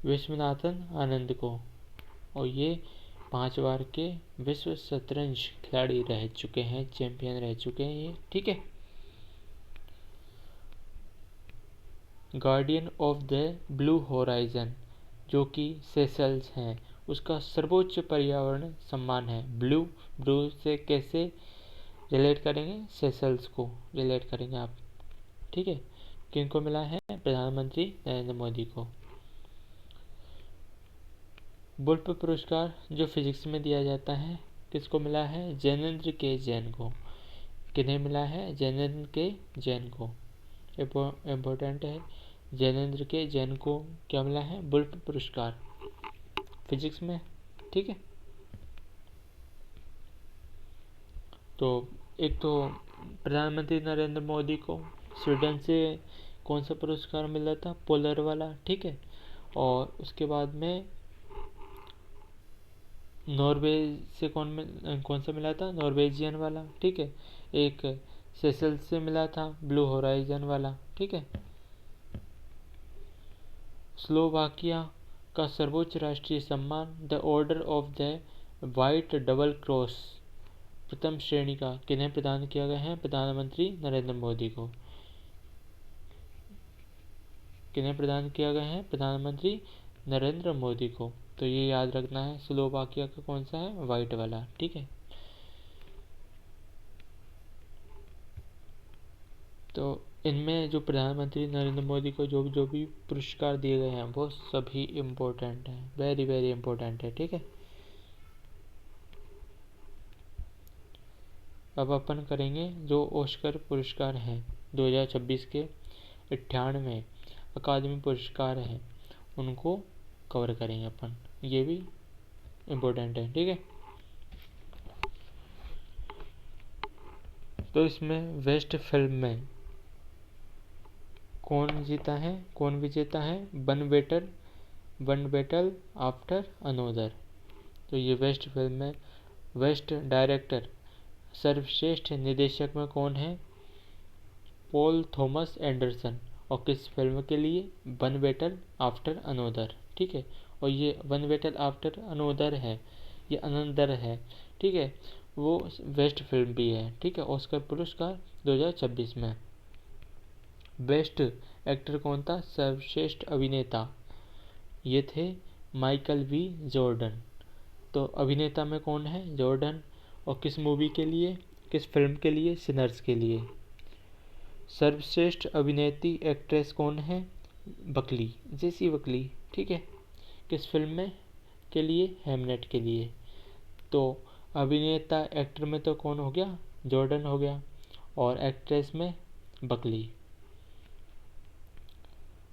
A: विश्वनाथन आनंद को। और ये 5 बार के विश्व शतरंज खिलाड़ी रह चुके हैं, चैंपियन रह चुके हैं ये, ठीक है। Guardian of the blue horizon जो कि सेशल्स हैं, उसका सर्वोच्च पर्यावरण सम्मान है। ब्लू से कैसे रिलेट करेंगे? सेशल्स को रिलेट करेंगे आप, ठीक है। किनको मिला है? प्रधानमंत्री नरेंद्र मोदी को। बुल्प पुरस्कार जो फिजिक्स में दिया जाता है, किसको मिला है? जैनेंद्र के जैन को। किन्हें मिला है? जैनेंद्र के जैन को। इम्पोर्टेंट है, जैनेंद्र के जैन को क्या मिला है? बुल्प पुरस्कार फिजिक्स में, ठीक है। तो एक तो प्रधानमंत्री नरेंद्र मोदी को स्वीडन से कौन सा पुरस्कार मिला था? पोलर वाला, ठीक है। और उसके बाद में नॉर्वे से कौन सा मिला था? नॉर्वेजियन वाला, ठीक है। एक सेशल्स से मिला था ब्लू होराइजन वाला, ठीक है। स्लोवाकिया का सर्वोच्च राष्ट्रीय सम्मान the order of the white double cross प्रथम श्रेणी का किन्हें प्रदान किया गया है? प्रधानमंत्री नरेंद्र मोदी को। किन्हें प्रदान किया गया है? प्रधानमंत्री नरेंद्र मोदी को। तो ये याद रखना है, स्लोवाकिया का कौन सा है? व्हाइट वाला, ठीक है। तो इनमें जो प्रधानमंत्री नरेंद्र मोदी को जो भी पुरस्कार दिए गए हैं वो सभी इम्पोर्टेंट हैं, वेरी वेरी इम्पोर्टेंट है, ठीक है। अब अपन करेंगे जो ऑस्कर पुरस्कार हैं 2026 के 98 अकादमी पुरस्कार हैं, उनको कवर करेंगे अपन, ये भी इम्पोर्टेंट है, ठीक है। तो इसमें बेस्ट फिल्म में कौन जीता है? कौन विजेता है? One battle after another. तो ये बेस्ट फिल्म है। बेस्ट डायरेक्टर सर्वश्रेष्ठ निर्देशक में कौन है? Paul Thomas Anderson. और किस फिल्म के लिए? वन बेटल आफ्टर अनोदर, ठीक है। और ये वन बेटल आफ्टर अनोदर है, ये अनंदर है, ठीक है, वो बेस्ट फिल्म भी है, ठीक है। ऑस्कर पुरस्कार 2026 में। बेस्ट एक्टर कौन था? सर्वश्रेष्ठ अभिनेता ये थे माइकल बी जॉर्डन। तो अभिनेता में कौन है? जॉर्डन। और किस मूवी के लिए? किस फिल्म के लिए? सिनर्स के लिए। सर्वश्रेष्ठ अभिनेत्री एक्ट्रेस कौन है? बकली, जेसी बकली, ठीक है। किस फिल्म में के लिए? हेमनेट के लिए। तो अभिनेता एक्टर में तो कौन हो गया? जॉर्डन हो गया। और एक्ट्रेस में बकली।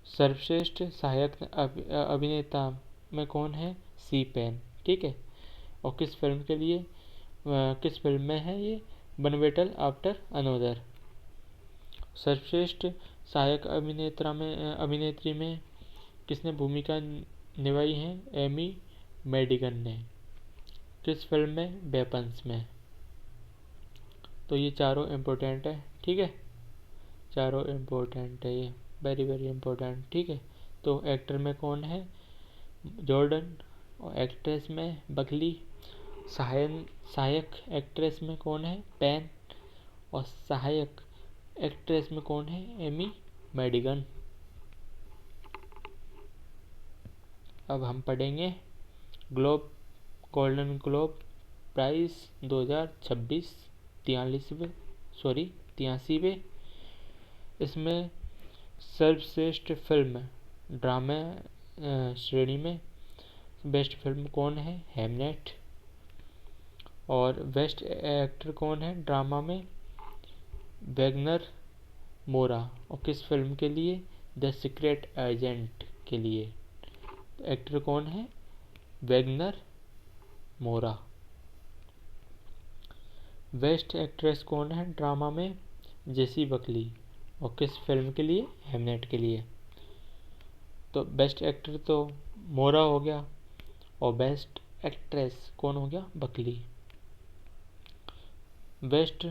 A: सर्वश्रेष्ठ सहायक अभिनेता में कौन है? सी पेन, ठीक है। और किस फिल्म के लिए? किस फिल्म में है ये? One battle after another. सर्वश्रेष्ठ सहायक अभिनेत्री में किसने भूमिका निभाई है? एमी मेडिगन ने। किस फिल्म में? वेपन्स में। तो ये चारों इम्पोर्टेंट है, ठीक है, चारों इम्पोर्टेंट है, ये वेरी वेरी इम्पोर्टेंट, ठीक है। तो एक्टर में कौन है? जॉर्डन। और एक्ट्रेस में बकली। सहायक एक्ट्रेस में कौन है? पेन। और सहायक एक्ट्रेस में कौन है? एमी मेडिगन। अब हम पढ़ेंगे गोल्डन ग्लोब प्राइस 2026 83वें। इसमें सर्वश्रेष्ठ फिल्म ड्रामा श्रेणी में बेस्ट फिल्म कौन है? हेमनेट। और बेस्ट एक्टर कौन है ड्रामा में? वैगनर मोरा। और किस फिल्म के लिए? द सीक्रेट एजेंट के लिए। एक्टर कौन है? वैगनर मोरा। बेस्ट एक्ट्रेस कौन है ड्रामा में? जेसी बकली। और किस फिल्म के लिए? हेमनेट के लिए। तो बेस्ट एक्टर तो मोरा हो गया और बेस्ट एक्ट्रेस कौन हो गया? बकली। बेस्ट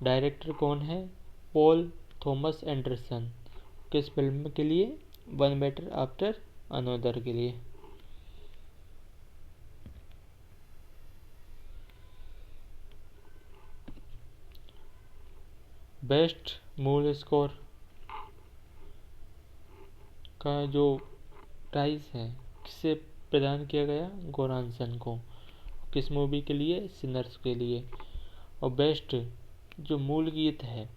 A: डायरेक्टर कौन है? Paul Thomas Anderson. किस फिल्म के लिए? वन बेटर आफ्टर अनोदर के लिए। बेस्ट मूल स्कोर का जो प्राइज है किसे प्रदान किया गया? गोरानसन को। किस मूवी के लिए? सिनर्स के लिए। और बेस्ट जो मूल गीत है,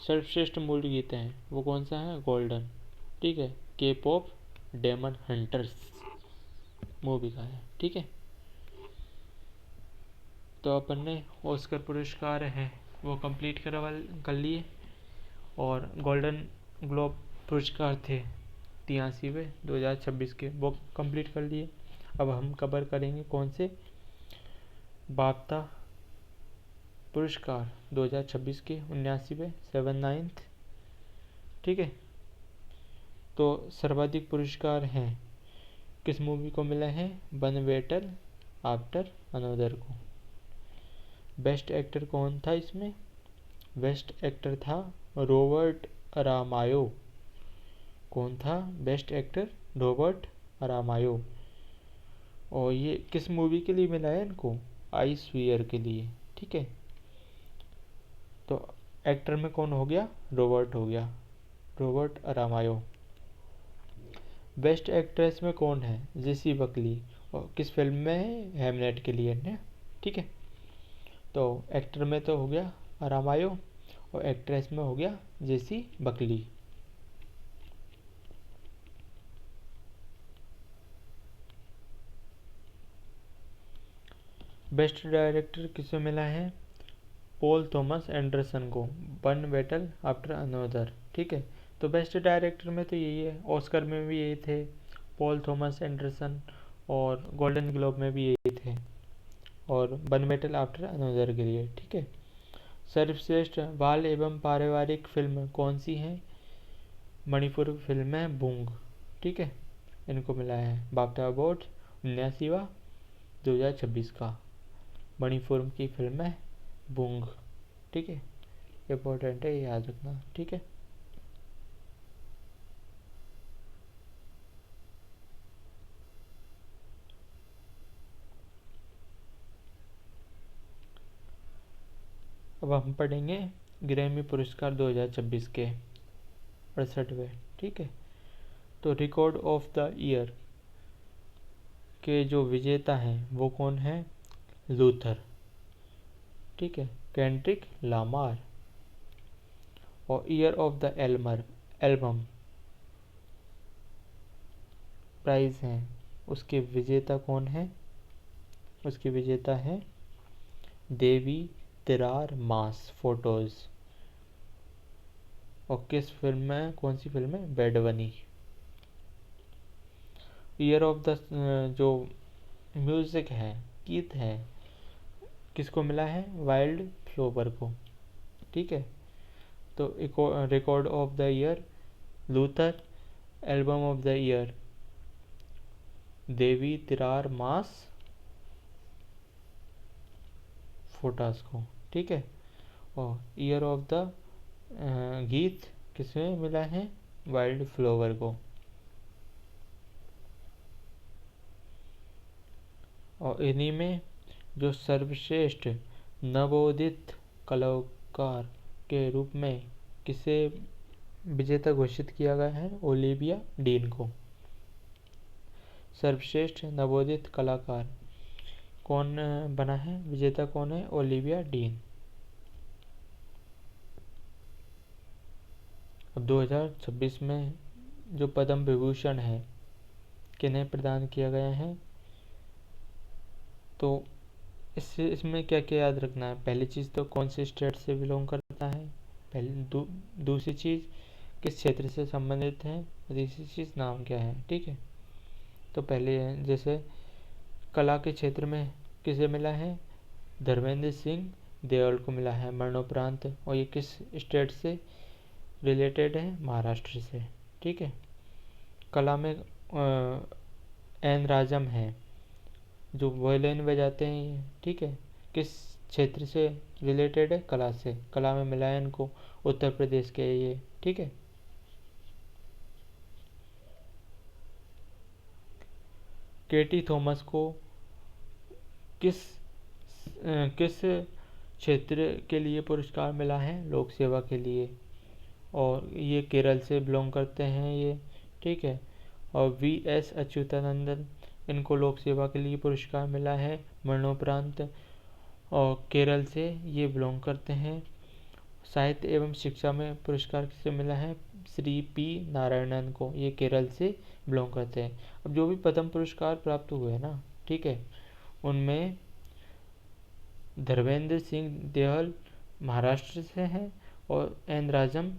A: सर्वश्रेष्ठ मूल गीत है, वो कौन सा है? गोल्डन। ठीक है, के पॉप डेमन हंटर्स मूवी का है। ठीक है, तो अपन ने ऑस्कर पुरस्कार है वो कंप्लीट कर लिए। और गोल्डन ग्लोब पुरस्कार थे 83वें 2026 के, वो कंप्लीट कर लिए। अब हम कवर करेंगे कौन से? बाफ्ता पुरस्कार 2026 के 79वें 79th। ठीक है, तो सर्वाधिक पुरस्कार हैं किस मूवी को मिला है? वन बेटर आफ्टर अनोदर को। बेस्ट एक्टर कौन था इसमें? बेस्ट एक्टर था रॉबर्ट अरामायो। कौन था बेस्ट एक्टर? रॉबर्ट अरामायो। और ये किस मूवी के लिए मिला है इनको? आई स्वीयर के लिए। ठीक है, तो एक्टर में कौन हो गया? रॉबर्ट हो गया, रॉबर्ट अरामायो। बेस्ट एक्ट्रेस में कौन है? जेसी बकली। और किस फिल्म में है? हेमनेट के लिए ने। ठीक है, तो एक्टर में तो हो गया अरामायो और एक्ट्रेस में हो गया जेसी बकली। बेस्ट डायरेक्टर किसे मिला है? पॉल थॉमस एंडरसन को, वन बैटल आफ्टर अनोदर। ठीक है, तो बेस्ट डायरेक्टर में तो यही है, ऑस्कर में भी यही थे पॉल थॉमस एंडरसन, और गोल्डन ग्लोब में भी यही थे, और वन बैटल आफ्टर अनोदर के लिए। ठीक है, सर्वश्रेष्ठ बाल एवं पारिवारिक फिल्म कौन सी है? मणिपुर फिल्म है बूंग। ठीक है, इनको मिला है बाफ्टा अवार्ड 79वां 2026 का। मणिपुर की फिल्म है बूंग। ठीक है, इम्पोर्टेंट है, याद रखना। ठीक है, अब हम पढ़ेंगे ग्रैमी पुरस्कार 2026 के 68वें। ठीक है, तो रिकॉर्ड ऑफ द ईयर के जो विजेता हैं वो कौन है? लूथर। ठीक है, केंड्रिक लामार। और year of the album prize हैं, उसके विजेता कौन है? उसके विजेता है देवी तिरार मास फोटोज। और किस फिल्म में, कौन सी फिल्म है? बेडवनी। ईयर ऑफ द जो म्यूजिक है, गीत है, किसको मिला है? वाइल्ड फ्लोवर को। ठीक है, तो record of the year Luther, album of the year Debí Tirar Más Fotos को। ठीक है, और ईयर ऑफ द गीत किसमें मिला है? वाइल्ड फ्लोवर को। और इन्हीं में जो सर्वश्रेष्ठ नवोदित कलाकार के रूप में किसे विजेता घोषित किया गया है? ओलिविया डीन को। सर्वश्रेष्ठ नवोदित कलाकार कौन बना है, विजेता कौन है, ओलिविया डीन। अब 2026 में जो पद्म विभूषण है किन्हें प्रदान किया गया है, तो इसमें क्या क्या याद रखना है। पहली चीज़ तो कौन से स्टेट से बिलोंग करता है, पहली दूसरी चीज़ किस क्षेत्र से संबंधित है, तीसरी चीज़ नाम क्या है। ठीक है, तो पहले जैसे कला के क्षेत्र में किसे मिला है, धर्मेंद्र सिंह देओल को मिला है मरणोपरांत, और ये किस स्टेट से रिलेटेड है, महाराष्ट्र से। ठीक है, कला में एन राजम है जो वायलिन बजाते हैं ये। ठीक है, किस क्षेत्र से रिलेटेड है, कला से, कला में मिला है इनको, उत्तर प्रदेश के ये। ठीक है, केटी थॉमस को किस किस क्षेत्र के लिए पुरस्कार मिला है, लोक सेवा के लिए, और ये केरल से बिलोंग करते हैं ये। ठीक है, और वी.एस. अच्युतानंदन, इनको लोक सेवा के लिए पुरस्कार मिला है मरणोपरांत, और केरल से ये बिलोंग करते हैं। साहित्य एवं शिक्षा में पुरस्कार किसे मिला है, श्री पी नारायणन को, ये केरल से बिलोंग करते हैं। अब जो भी पद्म पुरस्कार प्राप्त हुए हैं ना, ठीक है, उनमें धर्मेंद्र सिंह देओल महाराष्ट्र से हैं और एन राजम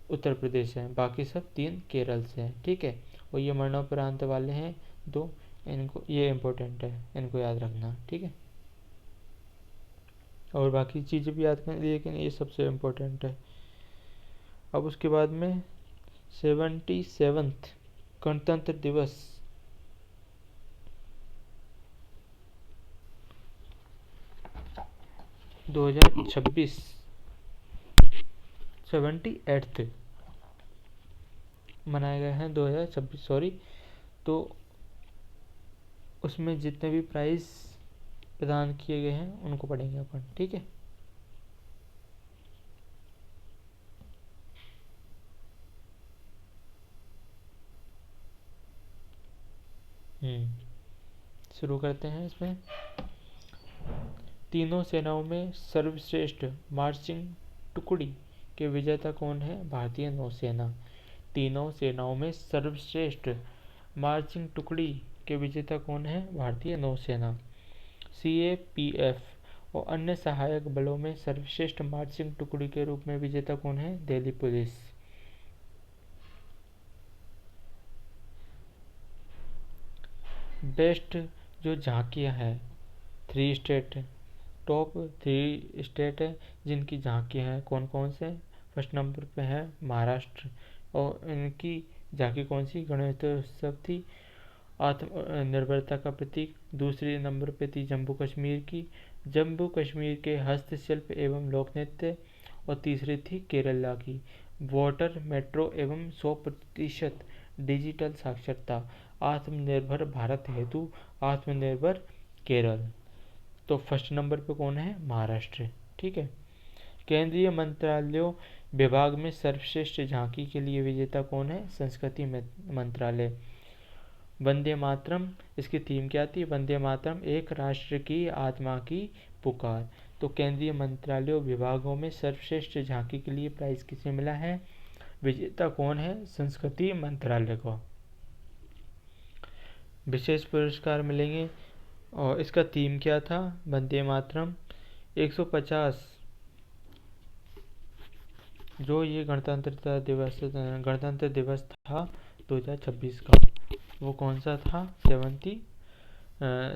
A: उत्तर प्रदेश से हैं, बाकी सब 3 केरल से हैं। ठीक है, और ये मरणोपरांत वाले हैं 2, इनको ये इम्पोर्टेंट है, इनको याद रखना। ठीक है, और बाकी चीज़ें भी याद करनी, लेकिन ये सबसे इम्पोर्टेंट है। अब उसके बाद में 77th गणतंत्र दिवस 2026 78th मनाया गया है 2026, सॉरी। तो उसमें जितने भी प्राइज प्रदान किए गए हैं उनको पढ़ेंगे अपन। ठीक है, शुरू करते हैं। इसमें तीनों सेनाओं में सर्वश्रेष्ठ मार्चिंग टुकड़ी के विजेता कौन है, भारतीय नौसेना। तीनों सेनाओं में सर्वश्रेष्ठ मार्चिंग टुकड़ी के विजेता कौन है, भारतीय नौसेना। CAPF और अन्य सहायक बलों में सर्वश्रेष्ठ मार्चिंग टुकड़ी के रूप में विजेता कौन है, दिल्ली पुलिस। बेस्ट जो झांकियां हैं, 3 स्टेट, टॉप 3 स्टेट है जिनकी झांकियां हैं, कौन कौन से। फर्स्ट नंबर पे है महाराष्ट्र, और इनकी झांकी कौन सी, गणेश उत्सव थी, आत्मनिर्भरता का प्रतीक। दूसरे नंबर पे थी जम्मू कश्मीर की, जम्मू कश्मीर के हस्तशिल्प एवं लोक नृत्य। और तीसरी थी केरला की, वाटर मेट्रो एवं 100% डिजिटल साक्षरता, आत्मनिर्भर भारत हेतु आत्मनिर्भर केरल। तो फर्स्ट नंबर पे कौन है, महाराष्ट्र। ठीक है, केंद्रीय मंत्रालयों विभाग में सर्वश्रेष्ठ झांकी के लिए विजेता कौन है, संस्कृति मंत्रालय। वंदे मातरम, इसकी थीम क्या थी, वंदे मातरम एक राष्ट्र की आत्मा की पुकार। तो केंद्रीय मंत्रालयों विभागों में सर्वश्रेष्ठ झांकी के लिए प्राइज किसे मिला है, विजेता कौन है, संस्कृति मंत्रालय को। विशेष पुरस्कार मिलेंगे, और इसका थीम क्या था, वंदे मातरम। 150 जो ये गणतंत्र दिवस था 2026 का, वो कौन सा था,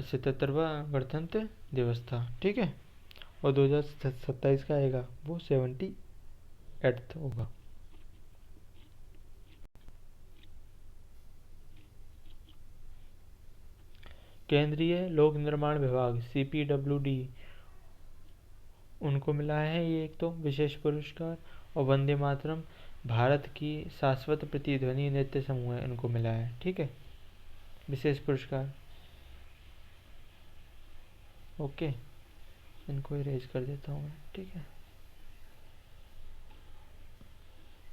A: 77वां गणतंत्र दिवस था। ठीक है, और 2027 का आएगा वो 78th होगा। केंद्रीय लोक निर्माण विभाग CPWD, उनको मिला है ये एक तो विशेष पुरस्कार। और वंदे मातरम भारत की शाश्वत प्रतिध्वनि नृत्य समूह है, इनको मिला है। ठीक है, विशेष पुरस्कार। ओके, इनको इरेज कर देता हूँ मैं। ठीक है,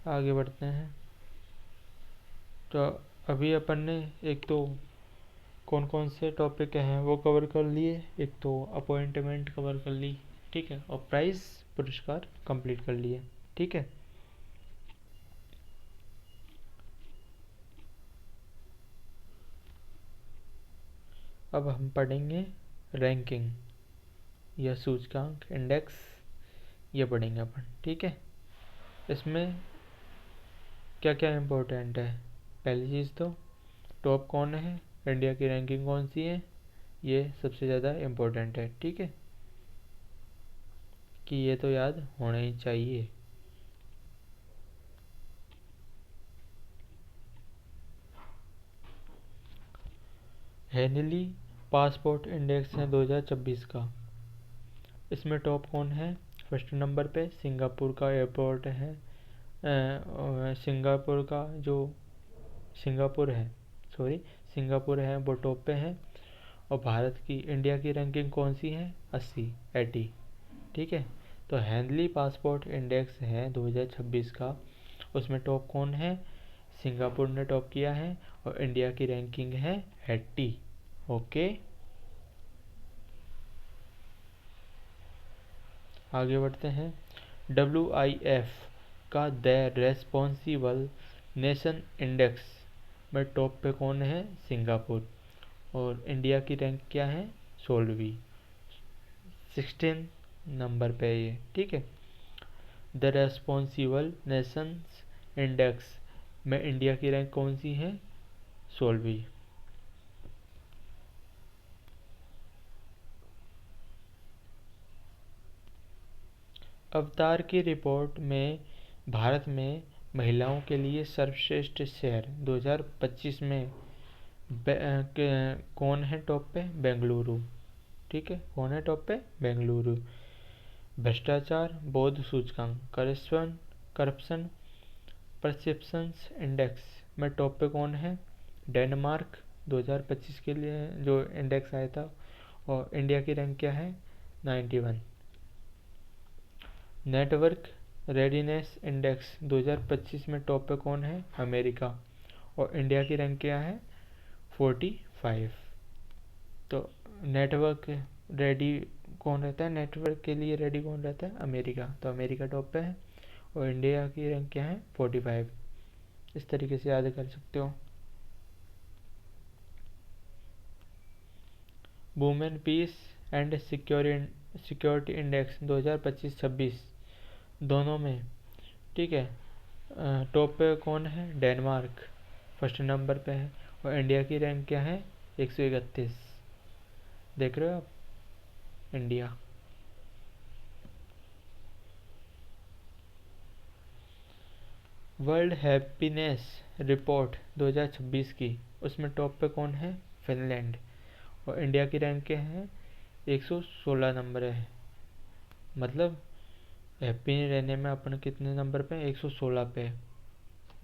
A: आगे बढ़ते हैं। तो अभी अपन ने एक तो कौन कौन से टॉपिक हैं वो कवर कर लिए। एक तो अपॉइंटमेंट कवर कर ली, ठीक है, और प्राइज पुरस्कार कंप्लीट कर लिए, ठीक है। अब हम पढ़ेंगे रैंकिंग या सूचकांक इंडेक्स, ये पढ़ेंगे अपन, ठीक है। इसमें क्या क्या इम्पोर्टेंट है। पहली चीज़ तो टॉप कौन है, इंडिया की रैंकिंग कौन सी है, ये सबसे ज़्यादा इम्पोर्टेंट है, ठीक है, कि ये तो याद होना ही चाहिए। हेनली पासपोर्ट इंडेक्स है 2026 का। इसमें टॉप कौन है, फर्स्ट नंबर पे सिंगापुर का एयरपोर्ट है, सिंगापुर का जो सिंगापुर है सॉरी सिंगापुर है वो टॉप पे है। और भारत की इंडिया की रैंकिंग कौन सी है, 80, ठीक है। तो हेनली पासपोर्ट इंडेक्स है 2026 का, उसमें टॉप कौन है, सिंगापुर ने टॉप किया है और इंडिया की रैंकिंग है 80, ओके। आगे बढ़ते हैं। WIF का द रेस्पॉन्सिबल नेशन इंडेक्स में टॉप पे कौन है, सिंगापुर, और इंडिया की रैंक क्या है, 16वीं, 16 नंबर पे है ये, ठीक है। द रेस्पॉन्सिबल नेशंस इंडेक्स में इंडिया की रैंक कौन सी है, 16वीं। अवतार की रिपोर्ट में भारत में महिलाओं के लिए सर्वश्रेष्ठ शहर 2025 में कौन है टॉप पे, बेंगलुरु, ठीक है, कौन है टॉप पे, बेंगलुरु। भ्रष्टाचार बोध सूचकांक करप्शन परसेप्शंस इंडेक्स में टॉप पे कौन है, डेनमार्क, 2025 के लिए जो इंडेक्स आया था, और इंडिया की रैंक क्या है, 91। नेटवर्क रेडीनेस इंडेक्स 2025 में टॉप पे कौन है, अमेरिका, और इंडिया की रैंक क्या है, 45। तो नेटवर्क रेडी कौन रहता है, नेटवर्क के लिए रेडी कौन रहता है, अमेरिका, तो अमेरिका टॉप पे है और इंडिया की रैंक क्या है, 45। इस तरीके से याद कर सकते हो। Women peace and security index 2025-26 दोनों में, ठीक है, टॉप पे कौन है, डेनमार्क फर्स्ट नंबर पे है और इंडिया की रैंक क्या है, 131। देख रहे हो आप, इंडिया। वर्ल्ड हैप्पीनेस रिपोर्ट 2026 की, उसमें टॉप पे कौन है, फिनलैंड, और इंडिया की रैंक क्या है, 116 नंबर है। मतलब हैप्पी रहने में अपन कितने नंबर पे, 116 पे,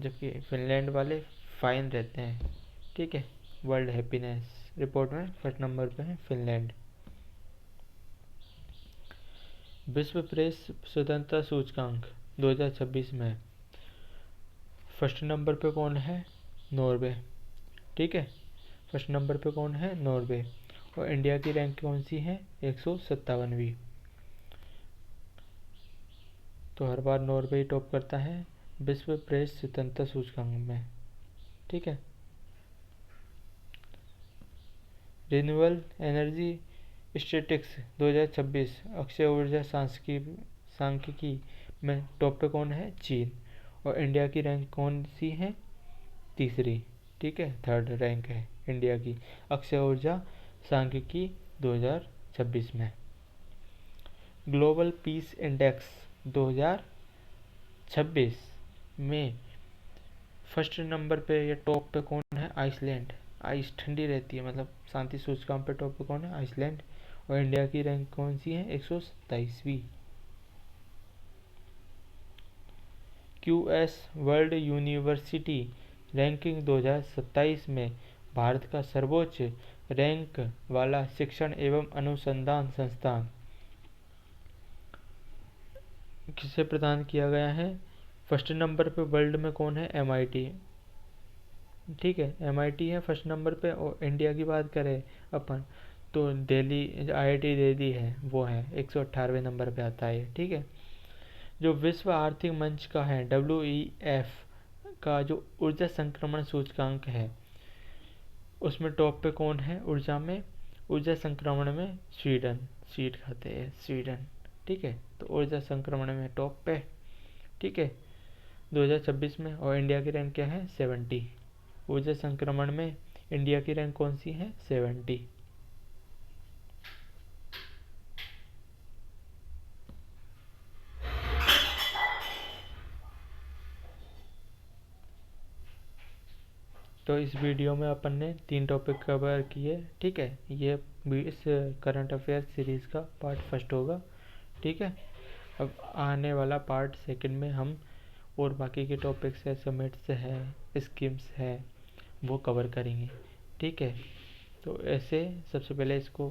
A: जबकि फिनलैंड वाले फाइन रहते हैं, ठीक है। वर्ल्ड हैप्पीनेस रिपोर्ट में फर्स्ट नंबर पे है फिनलैंड। विश्व प्रेस स्वतंत्रता सूचकांक 2026 में फर्स्ट नंबर पे कौन है, नॉर्वे, ठीक है, फर्स्ट नंबर पे कौन है, नॉर्वे, और इंडिया की रैंक कौन सी है, 157वीं। तो हर बार नॉर्वे ही टॉप करता है विश्व प्रेस स्वतंत्रता सूचकांक में, ठीक है। रिन्यूएबल एनर्जी स्टैटिस्टिक्स 2026 अक्षय ऊर्जा सांख्यिकी में टॉप पे कौन है, चीन, और इंडिया की रैंक कौन सी है, तीसरी, ठीक है, थर्ड रैंक है इंडिया की अक्षय ऊर्जा सांख्यिकी 2026 में। ग्लोबल पीस इंडेक्स 2026 में फर्स्ट नंबर पे या टॉप पे कौन है, आइसलैंड, आइस ठंडी रहती है, मतलब शांति सूचकांक पे टॉप पे कौन है, आइसलैंड, और इंडिया की रैंक कौन सी है, 127वीं। QS वर्ल्ड यूनिवर्सिटी रैंकिंग 2027 में भारत का सर्वोच्च रैंक वाला शिक्षण एवं अनुसंधान संस्थान किसे प्रदान किया गया है, फर्स्ट नंबर पे वर्ल्ड में कौन है, MIT, ठीक है, MIT है फर्स्ट नंबर पे। और इंडिया की बात करें अपन तो दिल्ली, IIT दिल्ली है वो है 118वें नंबर पे आता है। ठीक है, जो विश्व आर्थिक मंच का है WEF का जो ऊर्जा संक्रमण सूचकांक है उसमें टॉप पे कौन है ऊर्जा में, ऊर्जा संक्रमण में स्वीडन, सीट खाते हैं स्वीडन। ठीक है, तो ऊर्जा संक्रमण में टॉप पे। ठीक है, 2026 में। और इंडिया की रैंक क्या है 70। ऊर्जा संक्रमण में इंडिया की रैंक कौन सी है 70। तो इस वीडियो में अपन ने 3 टॉपिक कवर किए। ठीक है, ये इस करंट अफेयर सीरीज़ का पार्ट फर्स्ट होगा। ठीक है, अब आने वाला पार्ट सेकंड में हम और बाकी के टॉपिक्स है, समिट्स है, स्कीम्स है, वो कवर करेंगे। ठीक है, तो ऐसे सबसे पहले इसको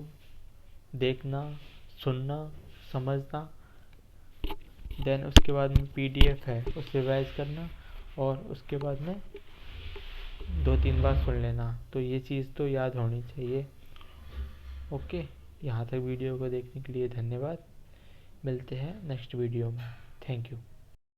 A: देखना, सुनना, समझना, देन उसके बाद में PDF है उसे रिवाइज करना, और उसके बाद में 2-3 बार सुन लेना। तो ये चीज़ तो याद होनी चाहिए। ओके, यहाँ तक वीडियो को देखने के लिए धन्यवाद। मिलते हैं नेक्स्ट वीडियो में। Thank you.